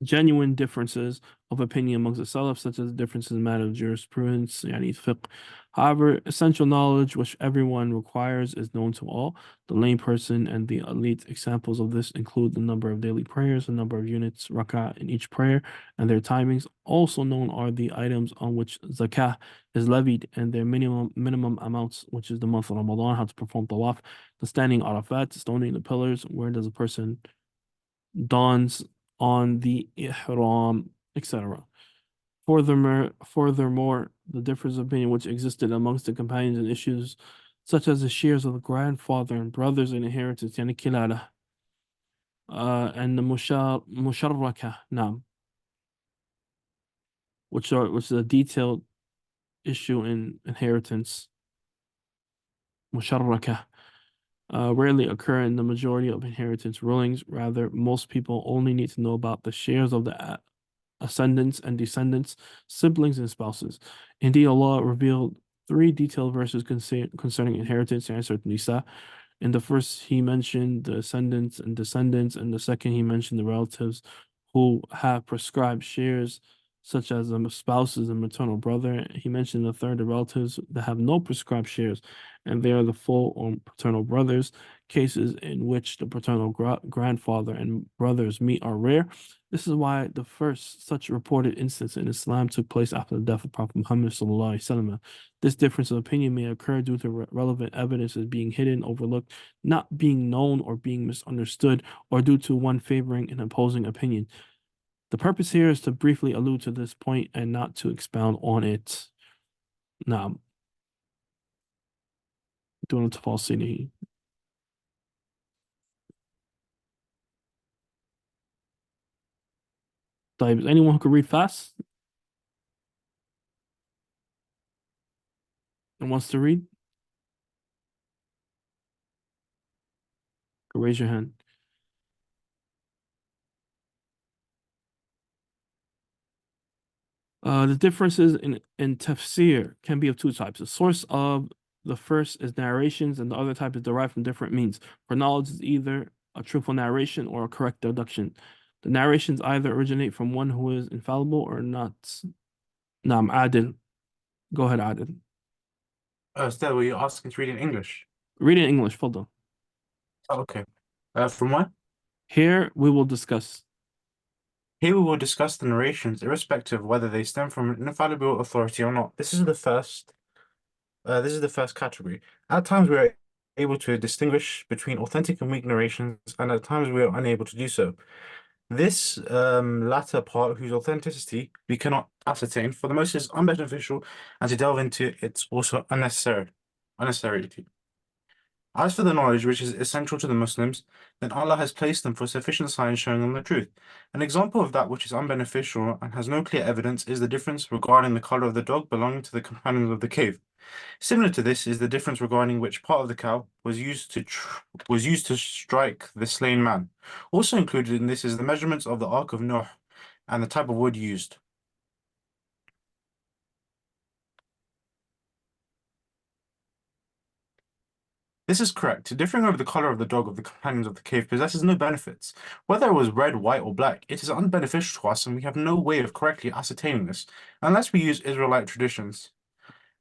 genuine differences of opinion amongst the Salaf, such as differences in matter of jurisprudence, yani fiqh. However, essential knowledge which everyone requires is known to all. The layperson and the elite examples of this include the number of daily prayers, the number of units, rak'ah in each prayer, and their timings. Also known are the items on which zakah is levied and their minimum amounts, which is the month of Ramadan, how to perform tawaf, the standing arafat, stoning the pillars, where does a person dawns on the ihram, etc. Furthermore, the difference of opinion which existed amongst the companions in issues such as the shares of the grandfather and brothers in inheritance, yani kilala, and the musharraka, nam, which is a detailed issue in inheritance, musharraka, rarely occur in the majority of inheritance rulings. Rather, most people only need to know about the shares of the ascendants and descendants, siblings and spouses. Indeed, Allah revealed 3 detailed verses concerning inheritance in Surah Nisa. In the first, He mentioned the ascendants and descendants, and the second, He mentioned the relatives who have prescribed shares, such as spouses and maternal brother. He mentioned the third, the relatives that have no prescribed shares, and they are the full or paternal brothers. Cases in which the paternal grandfather and brothers meet are rare. This is why the first such reported instance in Islam took place after the death of Prophet Muhammad sallallahu alaihi wasallam. This difference of opinion may occur due to relevant evidence as being hidden, overlooked, not being known, or being misunderstood, or due to one favoring an opposing opinion. The purpose here is to briefly allude to this point and not to expound on it. Now, دون تفاصيله. طيب, is anyone who could read fast and wants to read? Raise your hand. The differences in tafsir can be of two types. The source of the first is narrations, and the other type is derived from different means. For knowledge is either a truthful narration or a correct deduction. The narrations either originate from one who is infallible or not. Naam, Adil. Go ahead, Adil. Still, were you asking to read in English? Read in English, fadal. Oh, okay. From what? Here we will discuss. Here we will discuss the narrations, irrespective of whether they stem from an infallible authority or not. This is the first category. At times we are able to distinguish between authentic and weak narrations, and at times we are unable to do so. This latter part, whose authenticity we cannot ascertain, for the most is unbeneficial, and to delve into it's also unnecessary. As for the knowledge which is essential to the Muslims, then Allah has placed them for sufficient signs showing them the truth. An example of that which is unbeneficial and has no clear evidence is the difference regarding the color of the dog belonging to the companions of the cave. Similar to this is the difference regarding which part of the cow was used to strike the slain man. Also included in this is the measurements of the Ark of Noah and the type of wood used. This is correct. Differing over the color of the dog of the companions of the cave possesses no benefits. Whether it was red, white, or black, it is unbeneficial to us, and we have no way of correctly ascertaining this, unless we use Israelite traditions.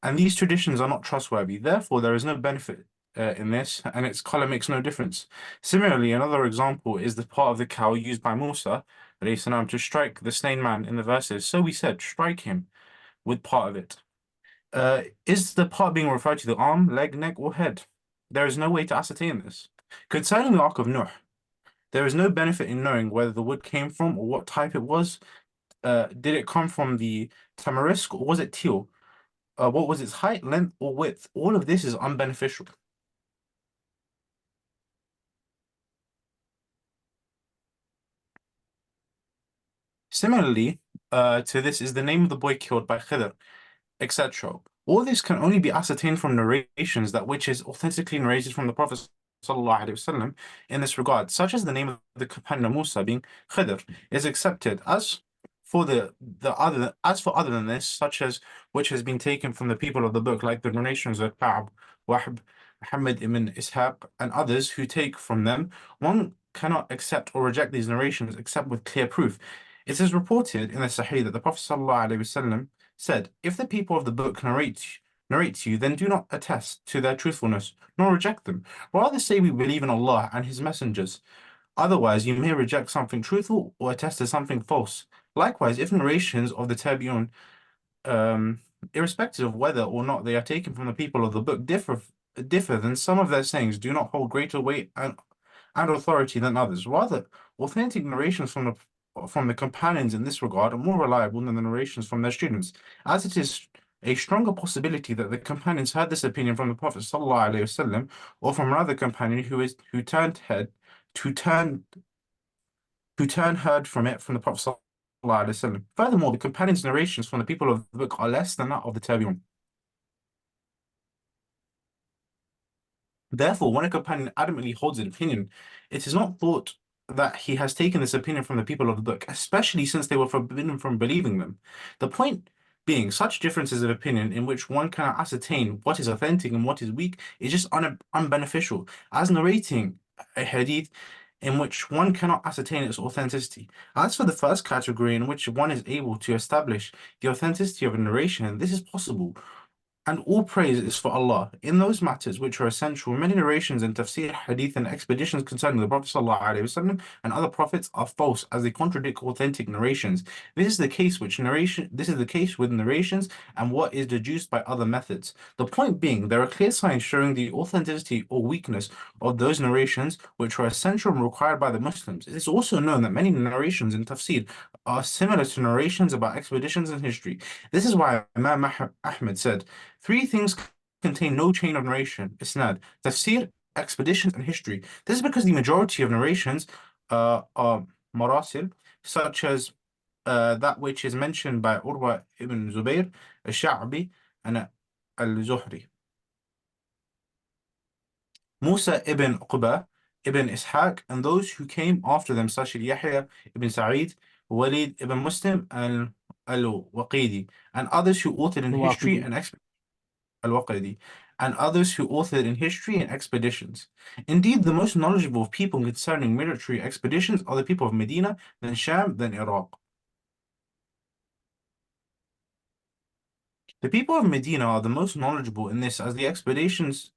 And these traditions are not trustworthy. Therefore, there is no benefit in this, and its color makes no difference. Similarly, another example is the part of the cow used by Musa alayhi salam, to strike the slain man in the verses. So we said, strike him with part of it. Is the part being referred to the arm, leg, neck, or head? There is no way to ascertain this. Concerning the Ark of Noah, there is no benefit in knowing whether the wood came from or what type it was. Did it come from the tamarisk or was it teal? What was its height, length, or width? All of this is unbeneficial. Similarly, to this is the name of the boy killed by Khidr, etc. All this can only be ascertained from narrations that which is authentically narrated from the Prophet ﷺ in this regard, such as the name of the companion of Musa being Khidr, is accepted. As for other than this, such as which has been taken from the people of the book, like the narrations of Ka'b, Wahb, Muhammad ibn Ishaq, and others who take from them, one cannot accept or reject these narrations except with clear proof. It is reported in the Sahih that the Prophet ﷺ said, "If the people of the book narrate to you, then do not attest to their truthfulness, nor reject them. Rather say we believe in Allah and His messengers. Otherwise, you may reject something truthful or attest to something false. Likewise, if narrations of the Tabi'un, irrespective of whether or not they are taken from the people of the book, differ, then some of their sayings do not hold greater weight and authority than others. Rather, authentic narrations from the companions in this regard are more reliable than the narrations from their students, as it is a stronger possibility that the companions heard this opinion from the Prophet ﷺ or from another companion who turned heard from it from the Prophet ﷺ. Furthermore, the companions' narrations from the people of the book are less than that of the Tabi'un. Therefore, when a companion adamantly holds an opinion, it is not thought that he has taken this opinion from the people of the book, especially since they were forbidden from believing them. The point being, such differences of opinion in which one cannot ascertain what is authentic and what is weak is just unbeneficial. As narrating a hadith in which one cannot ascertain its authenticity. As for the first category, in which one is able to establish the authenticity of a narration, this is possible. And all praise is for Allah. In those matters which are essential, many narrations in tafsir, hadith, and expeditions concerning the Prophet ﷺ and other prophets are false, as they contradict authentic narrations. This is the case with narrations and what is deduced by other methods. The point being, there are clear signs showing the authenticity or weakness of those narrations which are essential and required by the Muslims. It is also known that many narrations in tafsir are similar to narrations about expeditions and history. This is why Imam Ahmed said, three things contain no chain of narration, isnad, tafsir, expeditions, and history. This is because the majority of narrations are marasil, such as that which is mentioned by Urwa ibn Zubayr, al-Sha'bi, and al-Zuhri. Musa ibn Uqba, ibn Ishaq, and those who came after them, such as Yahya ibn Sa'id, Walid ibn Muslim, and al-Waqidi, and others who authored in history الواقدي. and al-Waqidi, and others who authored in history and expeditions. Indeed, the most knowledgeable of people concerning military expeditions are the people of Medina, then Sham, then Iraq. The people of Medina are the most knowledgeable in this, as the expeditions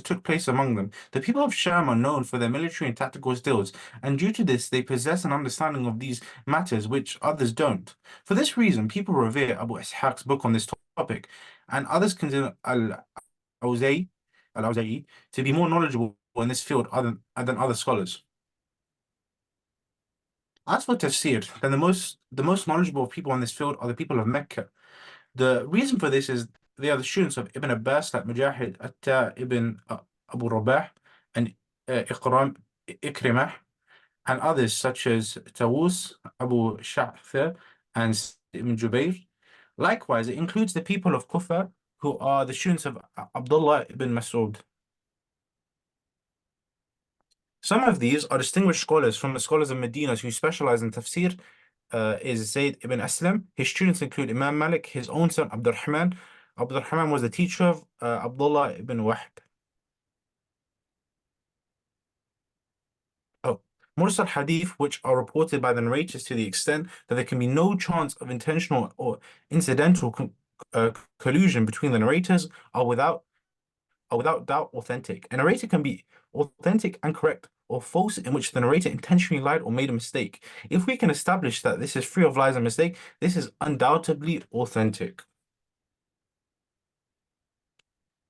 took place among them. The people of Sham are known for their military and tactical skills, and due to this, they possess an understanding of these matters which others don't. For this reason, people revere Abu Ishaq's book on this topic, and others consider Al-Awza'i to be more knowledgeable in this field than other scholars. As for tafsir, then the most knowledgeable of people in this field are the people of Mecca. The reason for this is they are the students of Ibn Abbas, like Mujahid, Atta ibn Abu Rabah, and Ikrimah, and others such as Tawus, Abu Sha'thar, and Ibn Jubayr. Likewise, it includes the people of Kufa, who are the students of Abdullah ibn Mas'ud. Some of these are distinguished scholars from the scholars of Medina who specialize in tafsir. Is Zayd ibn Aslam. His students include Imam Malik, his own son Abdurrahman. Abdurrahman was the teacher of Abdullah ibn Wahb. Oh, Mursal hadith, which are reported by the narrators to the extent that there can be no chance of intentional or incidental collusion between the narrators, are without doubt authentic. A narrator can be authentic and correct, or false in which the narrator intentionally lied or made a mistake. If we can establish that this is free of lies and mistake, this is undoubtedly authentic.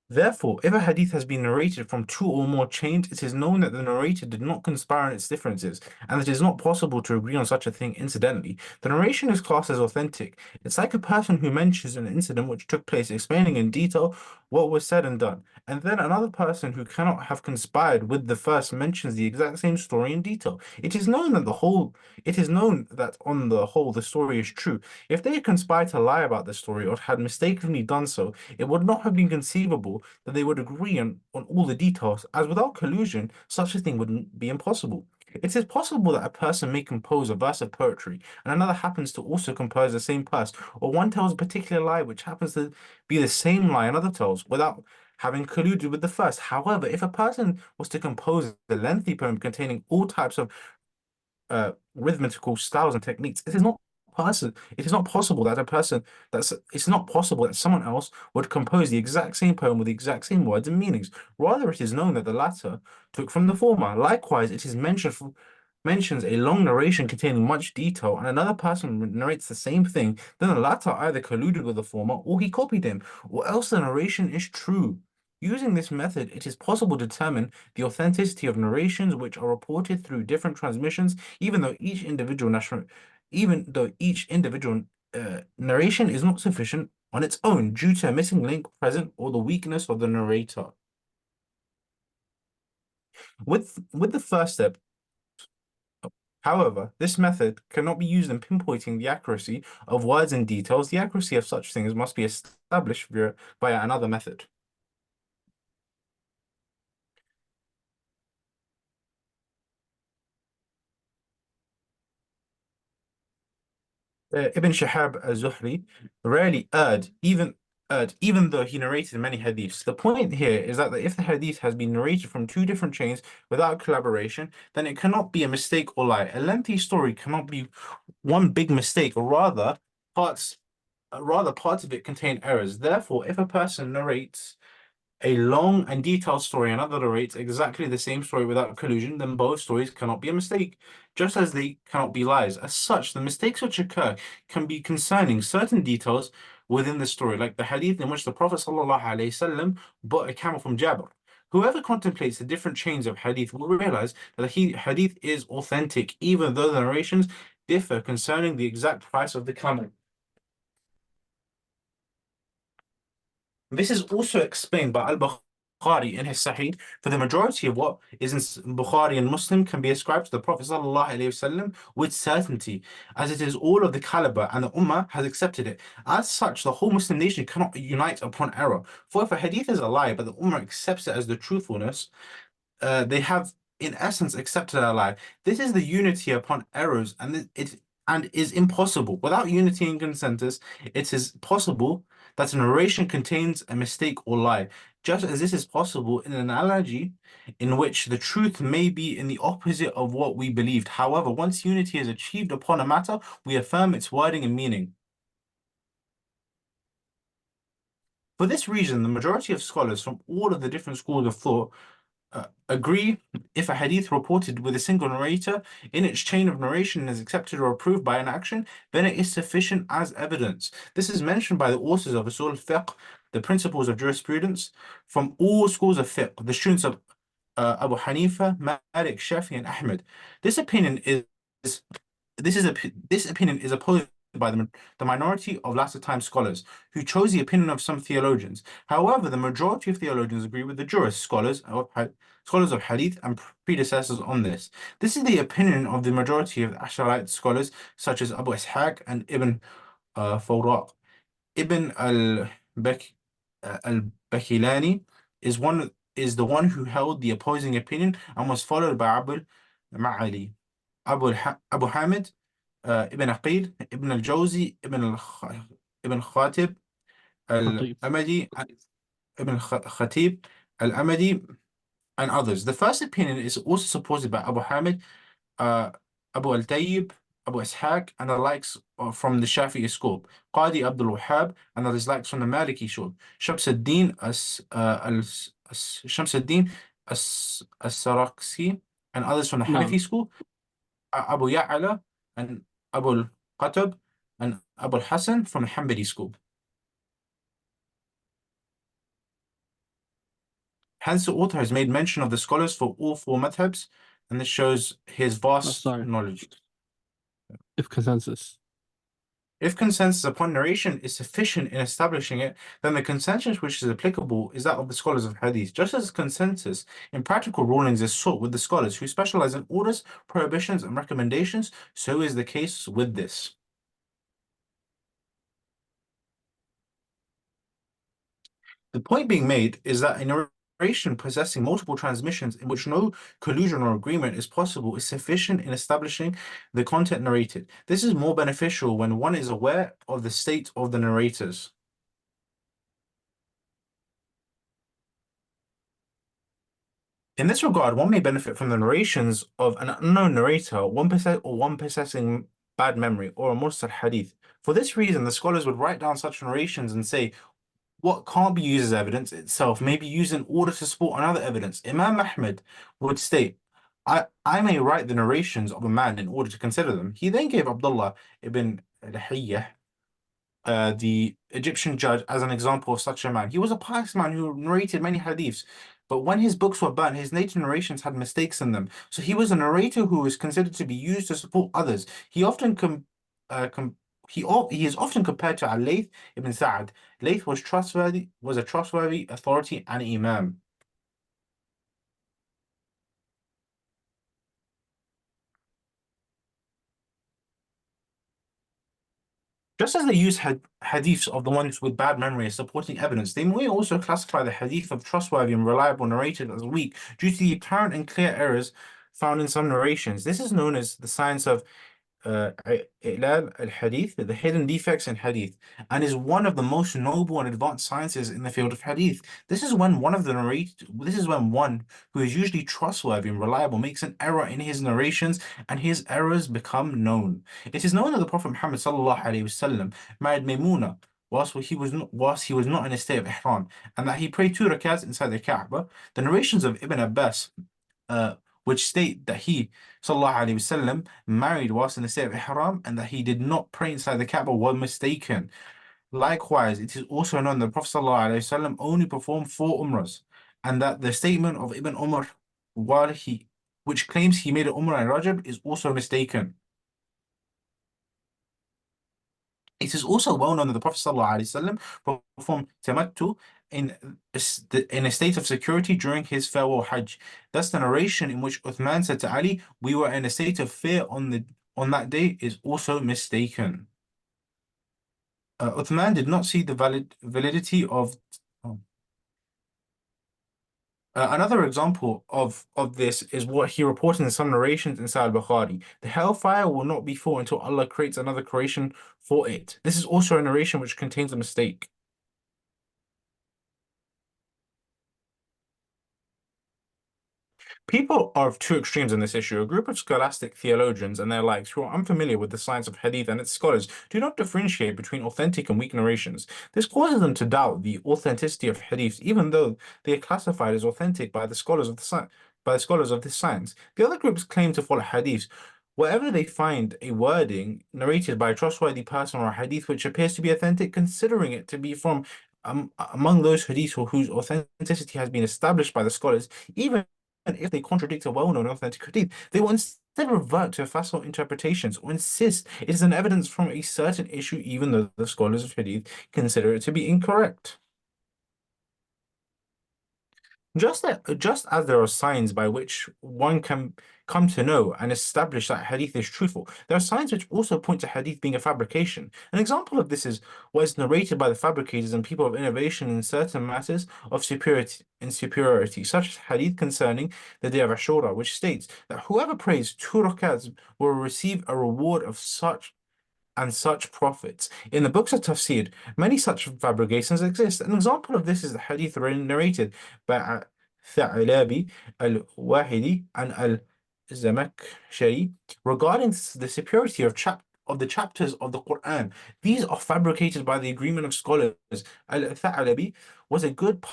Therefore, if a hadith has been narrated from two or more chains, it is known that the narrator did not conspire on its differences, and that it is not possible to agree on such a thing incidentally. The narration is classed as authentic. It's like a person who mentions an incident which took place, explaining in detail what was said and done, and then another person who cannot have conspired with the first mentions the exact same story in detail. It is known that on the whole the story is true. If they had conspired to lie about the story or had mistakenly done so, it would not have been conceivable that they would agree on all the details, as without collusion, such a thing would be impossible. It is possible that a person may compose a verse of poetry and another happens to also compose the same verse, or one tells a particular lie which happens to be the same lie another tells without having colluded with the first. However, if a person was to compose a lengthy poem containing all types of rhythmical styles and techniques, it is not possible that a person that's it's not possible that someone else would compose the exact same poem with the exact same words and meanings. Rather, it is known that the latter took from the former. Likewise, it is mentions a long narration containing much detail, and another person narrates the same thing, then the latter either colluded with the former or he copied him, or else the narration is true. Using this method, it is possible to determine the authenticity of narrations which are reported through different transmissions, even though each individual narration is not sufficient on its own due to a missing link present or the weakness of the narrator. With the first step, however, this method cannot be used in pinpointing the accuracy of words and details. The accuracy of such things must be established via another method. Ibn Shihab al-Zuhri rarely erred, even even though he narrated many hadiths. The point here is that if the hadith has been narrated from two different chains without collaboration, then it cannot be a mistake or lie. A lengthy story cannot be one big mistake, or rather parts of it contain errors. Therefore, if a person narrates a long and detailed story and another narrates exactly the same story without collusion, then both stories cannot be a mistake, just as they cannot be lies. As such, the mistakes which occur can be concerning certain details within the story, like the hadith in which the Prophet ﷺ bought a camel from Jabir. Whoever contemplates the different chains of hadith will realize that the hadith is authentic, even though the narrations differ concerning the exact price of the camel. This is also explained by Al-Bukhari in his Sahih, for the majority of what is in Bukhari and Muslim can be ascribed to the Prophet ﷺ with certainty, as it is all of the caliber and the Ummah has accepted it. As such, the whole Muslim nation cannot unite upon error. For if a hadith is a lie, but the Ummah accepts it as the truthfulness, they have in essence accepted our lie. This is the unity upon errors, and it is impossible. Without unity and consensus, it is possible that a narration contains a mistake or lie, just as this is possible in an analogy in which the truth may be in the opposite of what we believed. However, once unity is achieved upon a matter, we affirm its wording and meaning. For this reason, the majority of scholars from all of the different schools of thought agree if a hadith reported with a single narrator in its chain of narration is accepted or approved by an action, then it is sufficient as evidence. This is mentioned by the authors of Usul Fiqh, the principles of jurisprudence, from all schools of fiqh, the students of Abu Hanifa, Malik, Shafi, and Ahmed. This opinion is opposed by the minority of latter time scholars who chose the opinion of some theologians. However, the majority of theologians agree with the jurist scholars of hadith and predecessors on this. This is the opinion of the majority of Asharite scholars such as Abu Ishaq and Ibn Fawraq. Ibn al-Bakilani is the one who held the opposing opinion and was followed by Abu Ma'ali, Abu Hamid, Ibn Aqil, Ibn al-Jawzi, Ibn Khatib Khatib. al-Amadi, Ibn Khatib al-Amadi, and others. The first opinion is also supported by Abu Hamid, Abu al-Tayyib, Abu Ishaq, and the likes from the Shafi'i school, Qadi Abdul Wahhab, and the likes from the Maliki school, Shamsuddin as-Saraksi, and others from the Naam. Hanafi school, Abu Ya'ala, and Abu al-Qatab, and Abu al-Hasan from the Hanbali school. Hence, the author has made mention of the scholars for all four madhabs, and this shows his vast sorry. knowledge. If consensus. If consensus upon narration is sufficient in establishing it, then the consensus which is applicable is that of the scholars of hadith. Just as consensus in practical rulings is sought with the scholars who specialize in orders, prohibitions, and recommendations, so is the case with this. The point being made is that a narration possessing multiple transmissions in which no collusion or agreement is possible is sufficient in establishing the content narrated. This is more beneficial when one is aware of the state of the narrators. In this regard, one may benefit from the narrations of an unknown narrator, one possessing bad memory, or a mursal hadith. For this reason, the scholars would write down such narrations and say, what can't be used as evidence itself may be used in order to support another evidence. Imam Ahmed would state, I may write the narrations of a man in order to consider them. He then gave Abdullah ibn Lahiyyah, the Egyptian judge, as an example of such a man. He was a pious man who narrated many hadiths, but when his books were burnt, his later narrations had mistakes in them. So he was a narrator who was considered to be used to support others. He is often compared to Al-Layth ibn Sa'ad. Layth was a trustworthy authority and imam. Just as they use hadiths of the ones with bad memory as supporting evidence, they may also classify the hadith of trustworthy and reliable narrators as weak due to the apparent and clear errors found in some narrations. This is known as the science of إعلال الحديث, the hidden defects in hadith, and is one of the most noble and advanced sciences in the field of hadith. This is when one who is usually trustworthy and reliable makes an error in his narrations, and his errors become known. It is known that the Prophet Muhammad sallallahu alaihi wasallam married Maymuna whilst he was not in a state of ihram, and that he prayed 2 rakats inside the Kaaba. The narrations of Ibn Abbas, uh, which state that he, sallallahu alaihi wasallam, married whilst in the state of ihram, and that he did not pray inside the Kaaba, were mistaken. Likewise, it is also known that the Prophet sallallahu alaihi wasallam only performed 4 umrahs, and that the statement of Ibn Umar, which claims he made an umrah in Rajab, is also mistaken. It is also well known that the Prophet ﷺ performed tamattu in a state of security during his farewell Hajj. Thus, the narration in which Uthman said to Ali, "We were in a state of fear on that day," is also mistaken. Uthman did not see the validity of. Oh. Another example of this is what he reported in some narrations in Sahih Bukhari. The hellfire will not be full until Allah creates another creation for it. This is also a narration which contains a mistake. People are of 2 extremes in this issue. A group of scholastic theologians and their likes who are unfamiliar with the science of hadith and its scholars do not differentiate between authentic and weak narrations. This causes them to doubt the authenticity of hadiths, even though they are classified as authentic by the scholars of this science. The other groups claim to follow hadiths wherever they find a wording narrated by a trustworthy person or a hadith which appears to be authentic, considering it to be from among those hadiths whose authenticity has been established by the scholars, even if they contradict a well-known authentic hadith, they will instead revert to facile interpretations or insist it is an evidence from a certain issue, even though the scholars of hadith consider it to be incorrect. Just as there are signs by which one can come to know and establish that hadith is truthful, there are signs which also point to hadith being a fabrication. An example of this is what is narrated by the fabricators and people of innovation in certain matters of superiority, such as hadith concerning the day of Ashura, which states that whoever prays 2 rakats will receive a reward of such and such profits. In the books of Tafsir, many such fabrications exist. An example of this is the hadith narrated by Tha'labi al-Wahidi and al-Zamakhshari regarding the superiority of the chapters of the Quran. These are fabricated by the agreement of scholars. Al-Tha'labi was a good,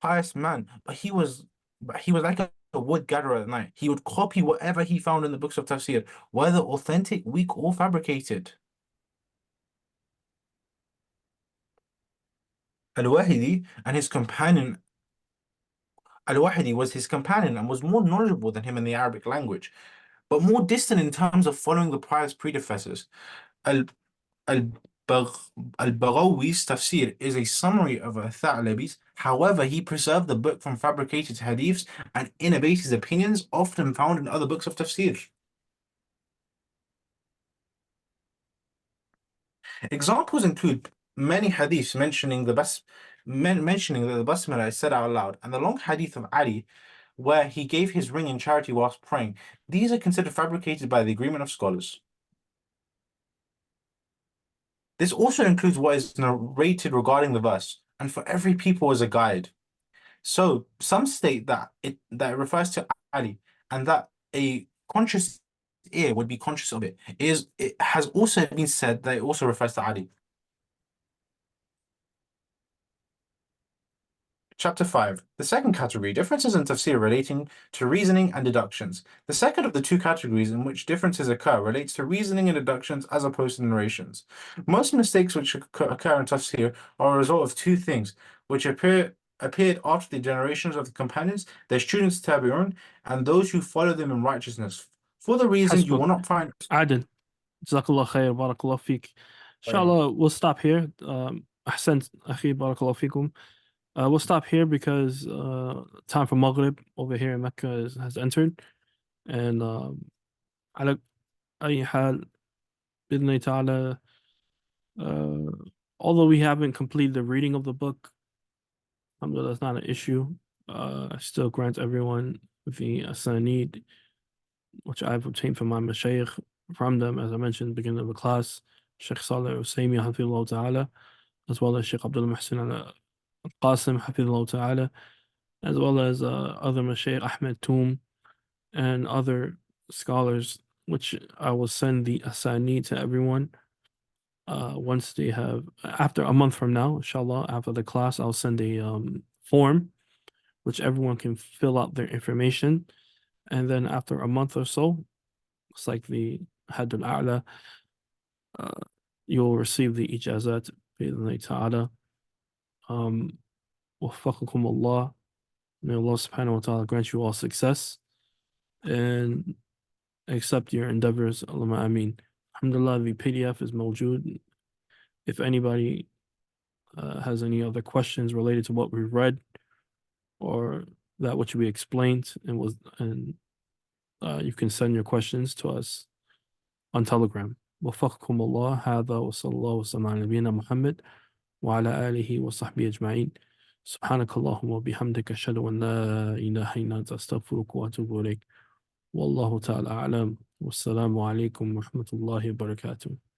pious man, but he was like a wood gatherer at night. He would copy whatever he found in the books of Tafsir, whether authentic, weak, or fabricated. Al-Wahidi was his companion and was more knowledgeable than him in the Arabic language, but more distant in terms of following the pious predecessors. Al Al-Baghawi's tafsir is a summary of Al-Tha'labi's. However, he preserved the book from fabricated hadiths and innovated opinions often found in other books of tafsir. Examples include many hadiths mentioning that the basmala is said out loud, and the long hadith of Ali where he gave his ring in charity whilst praying. These are considered fabricated by the agreement of scholars. This also includes what is narrated regarding the verse, and for every people is a guide. So some state that it refers to Ali, and that a conscious ear would be conscious of it. It has also been said that it also refers to Ali. Chapter 5. The second category, differences in tafsir relating to reasoning and deductions. The second of the 2 categories in which differences occur relates to reasoning and deductions as opposed to narrations. Most mistakes which occur in tafsir are a result of 2 things, which appeared after the generations of the companions, their students Tabi'un, and those who follow them in righteousness. For the reason you will not find... Adil, Jazakallah khair, Barakallah feek. Inshallah, we'll stop here. Ahsant, Akhi, Barakallah feekum. We'll stop here because time for Maghrib over here in Mecca has entered. And على أي حال بإذن الله تعالى, although we haven't completed the reading of the book, alhamdulillah, that's not an issue. I still grant everyone the asanid which I've obtained from my mashayikh from them, as I mentioned at the beginning of the class, Sheikh Saleh Usaymi Hafidhullah Ta'ala, as well as Sheikh Abdul Muhsin Al-Qasim Hafidhullah Ta'ala, as well as other Mashaykh Ahmed Toom and other scholars, which I will send the asani to everyone once they have, after a month from now, inshallah, after the class, I'll send a form which everyone can fill out their information. And then after a month or so, it's like the Haddul A'la, you'll receive the ijazat bi'idhnillahi ta'ala. Waffaqakum Allah. May Allah subhanahu wa ta'ala grant you all success and accept your endeavors. Allahumma ameen. Alhamdulillah, the PDF is mawjood. If anybody has any other questions related to what we read or that which we explained, and you can send your questions to us on Telegram. وفقكم الله هذا وصلى الله وسلم على نبينا محمد وعلى آله وصحبه أجمعين سبحانك اللهم وبحمدك أشهد أن لا إله إلا أنت أستغفرك وأتوب إليك والله تعالى أعلم والسلام عليكم ورحمة الله وبركاته.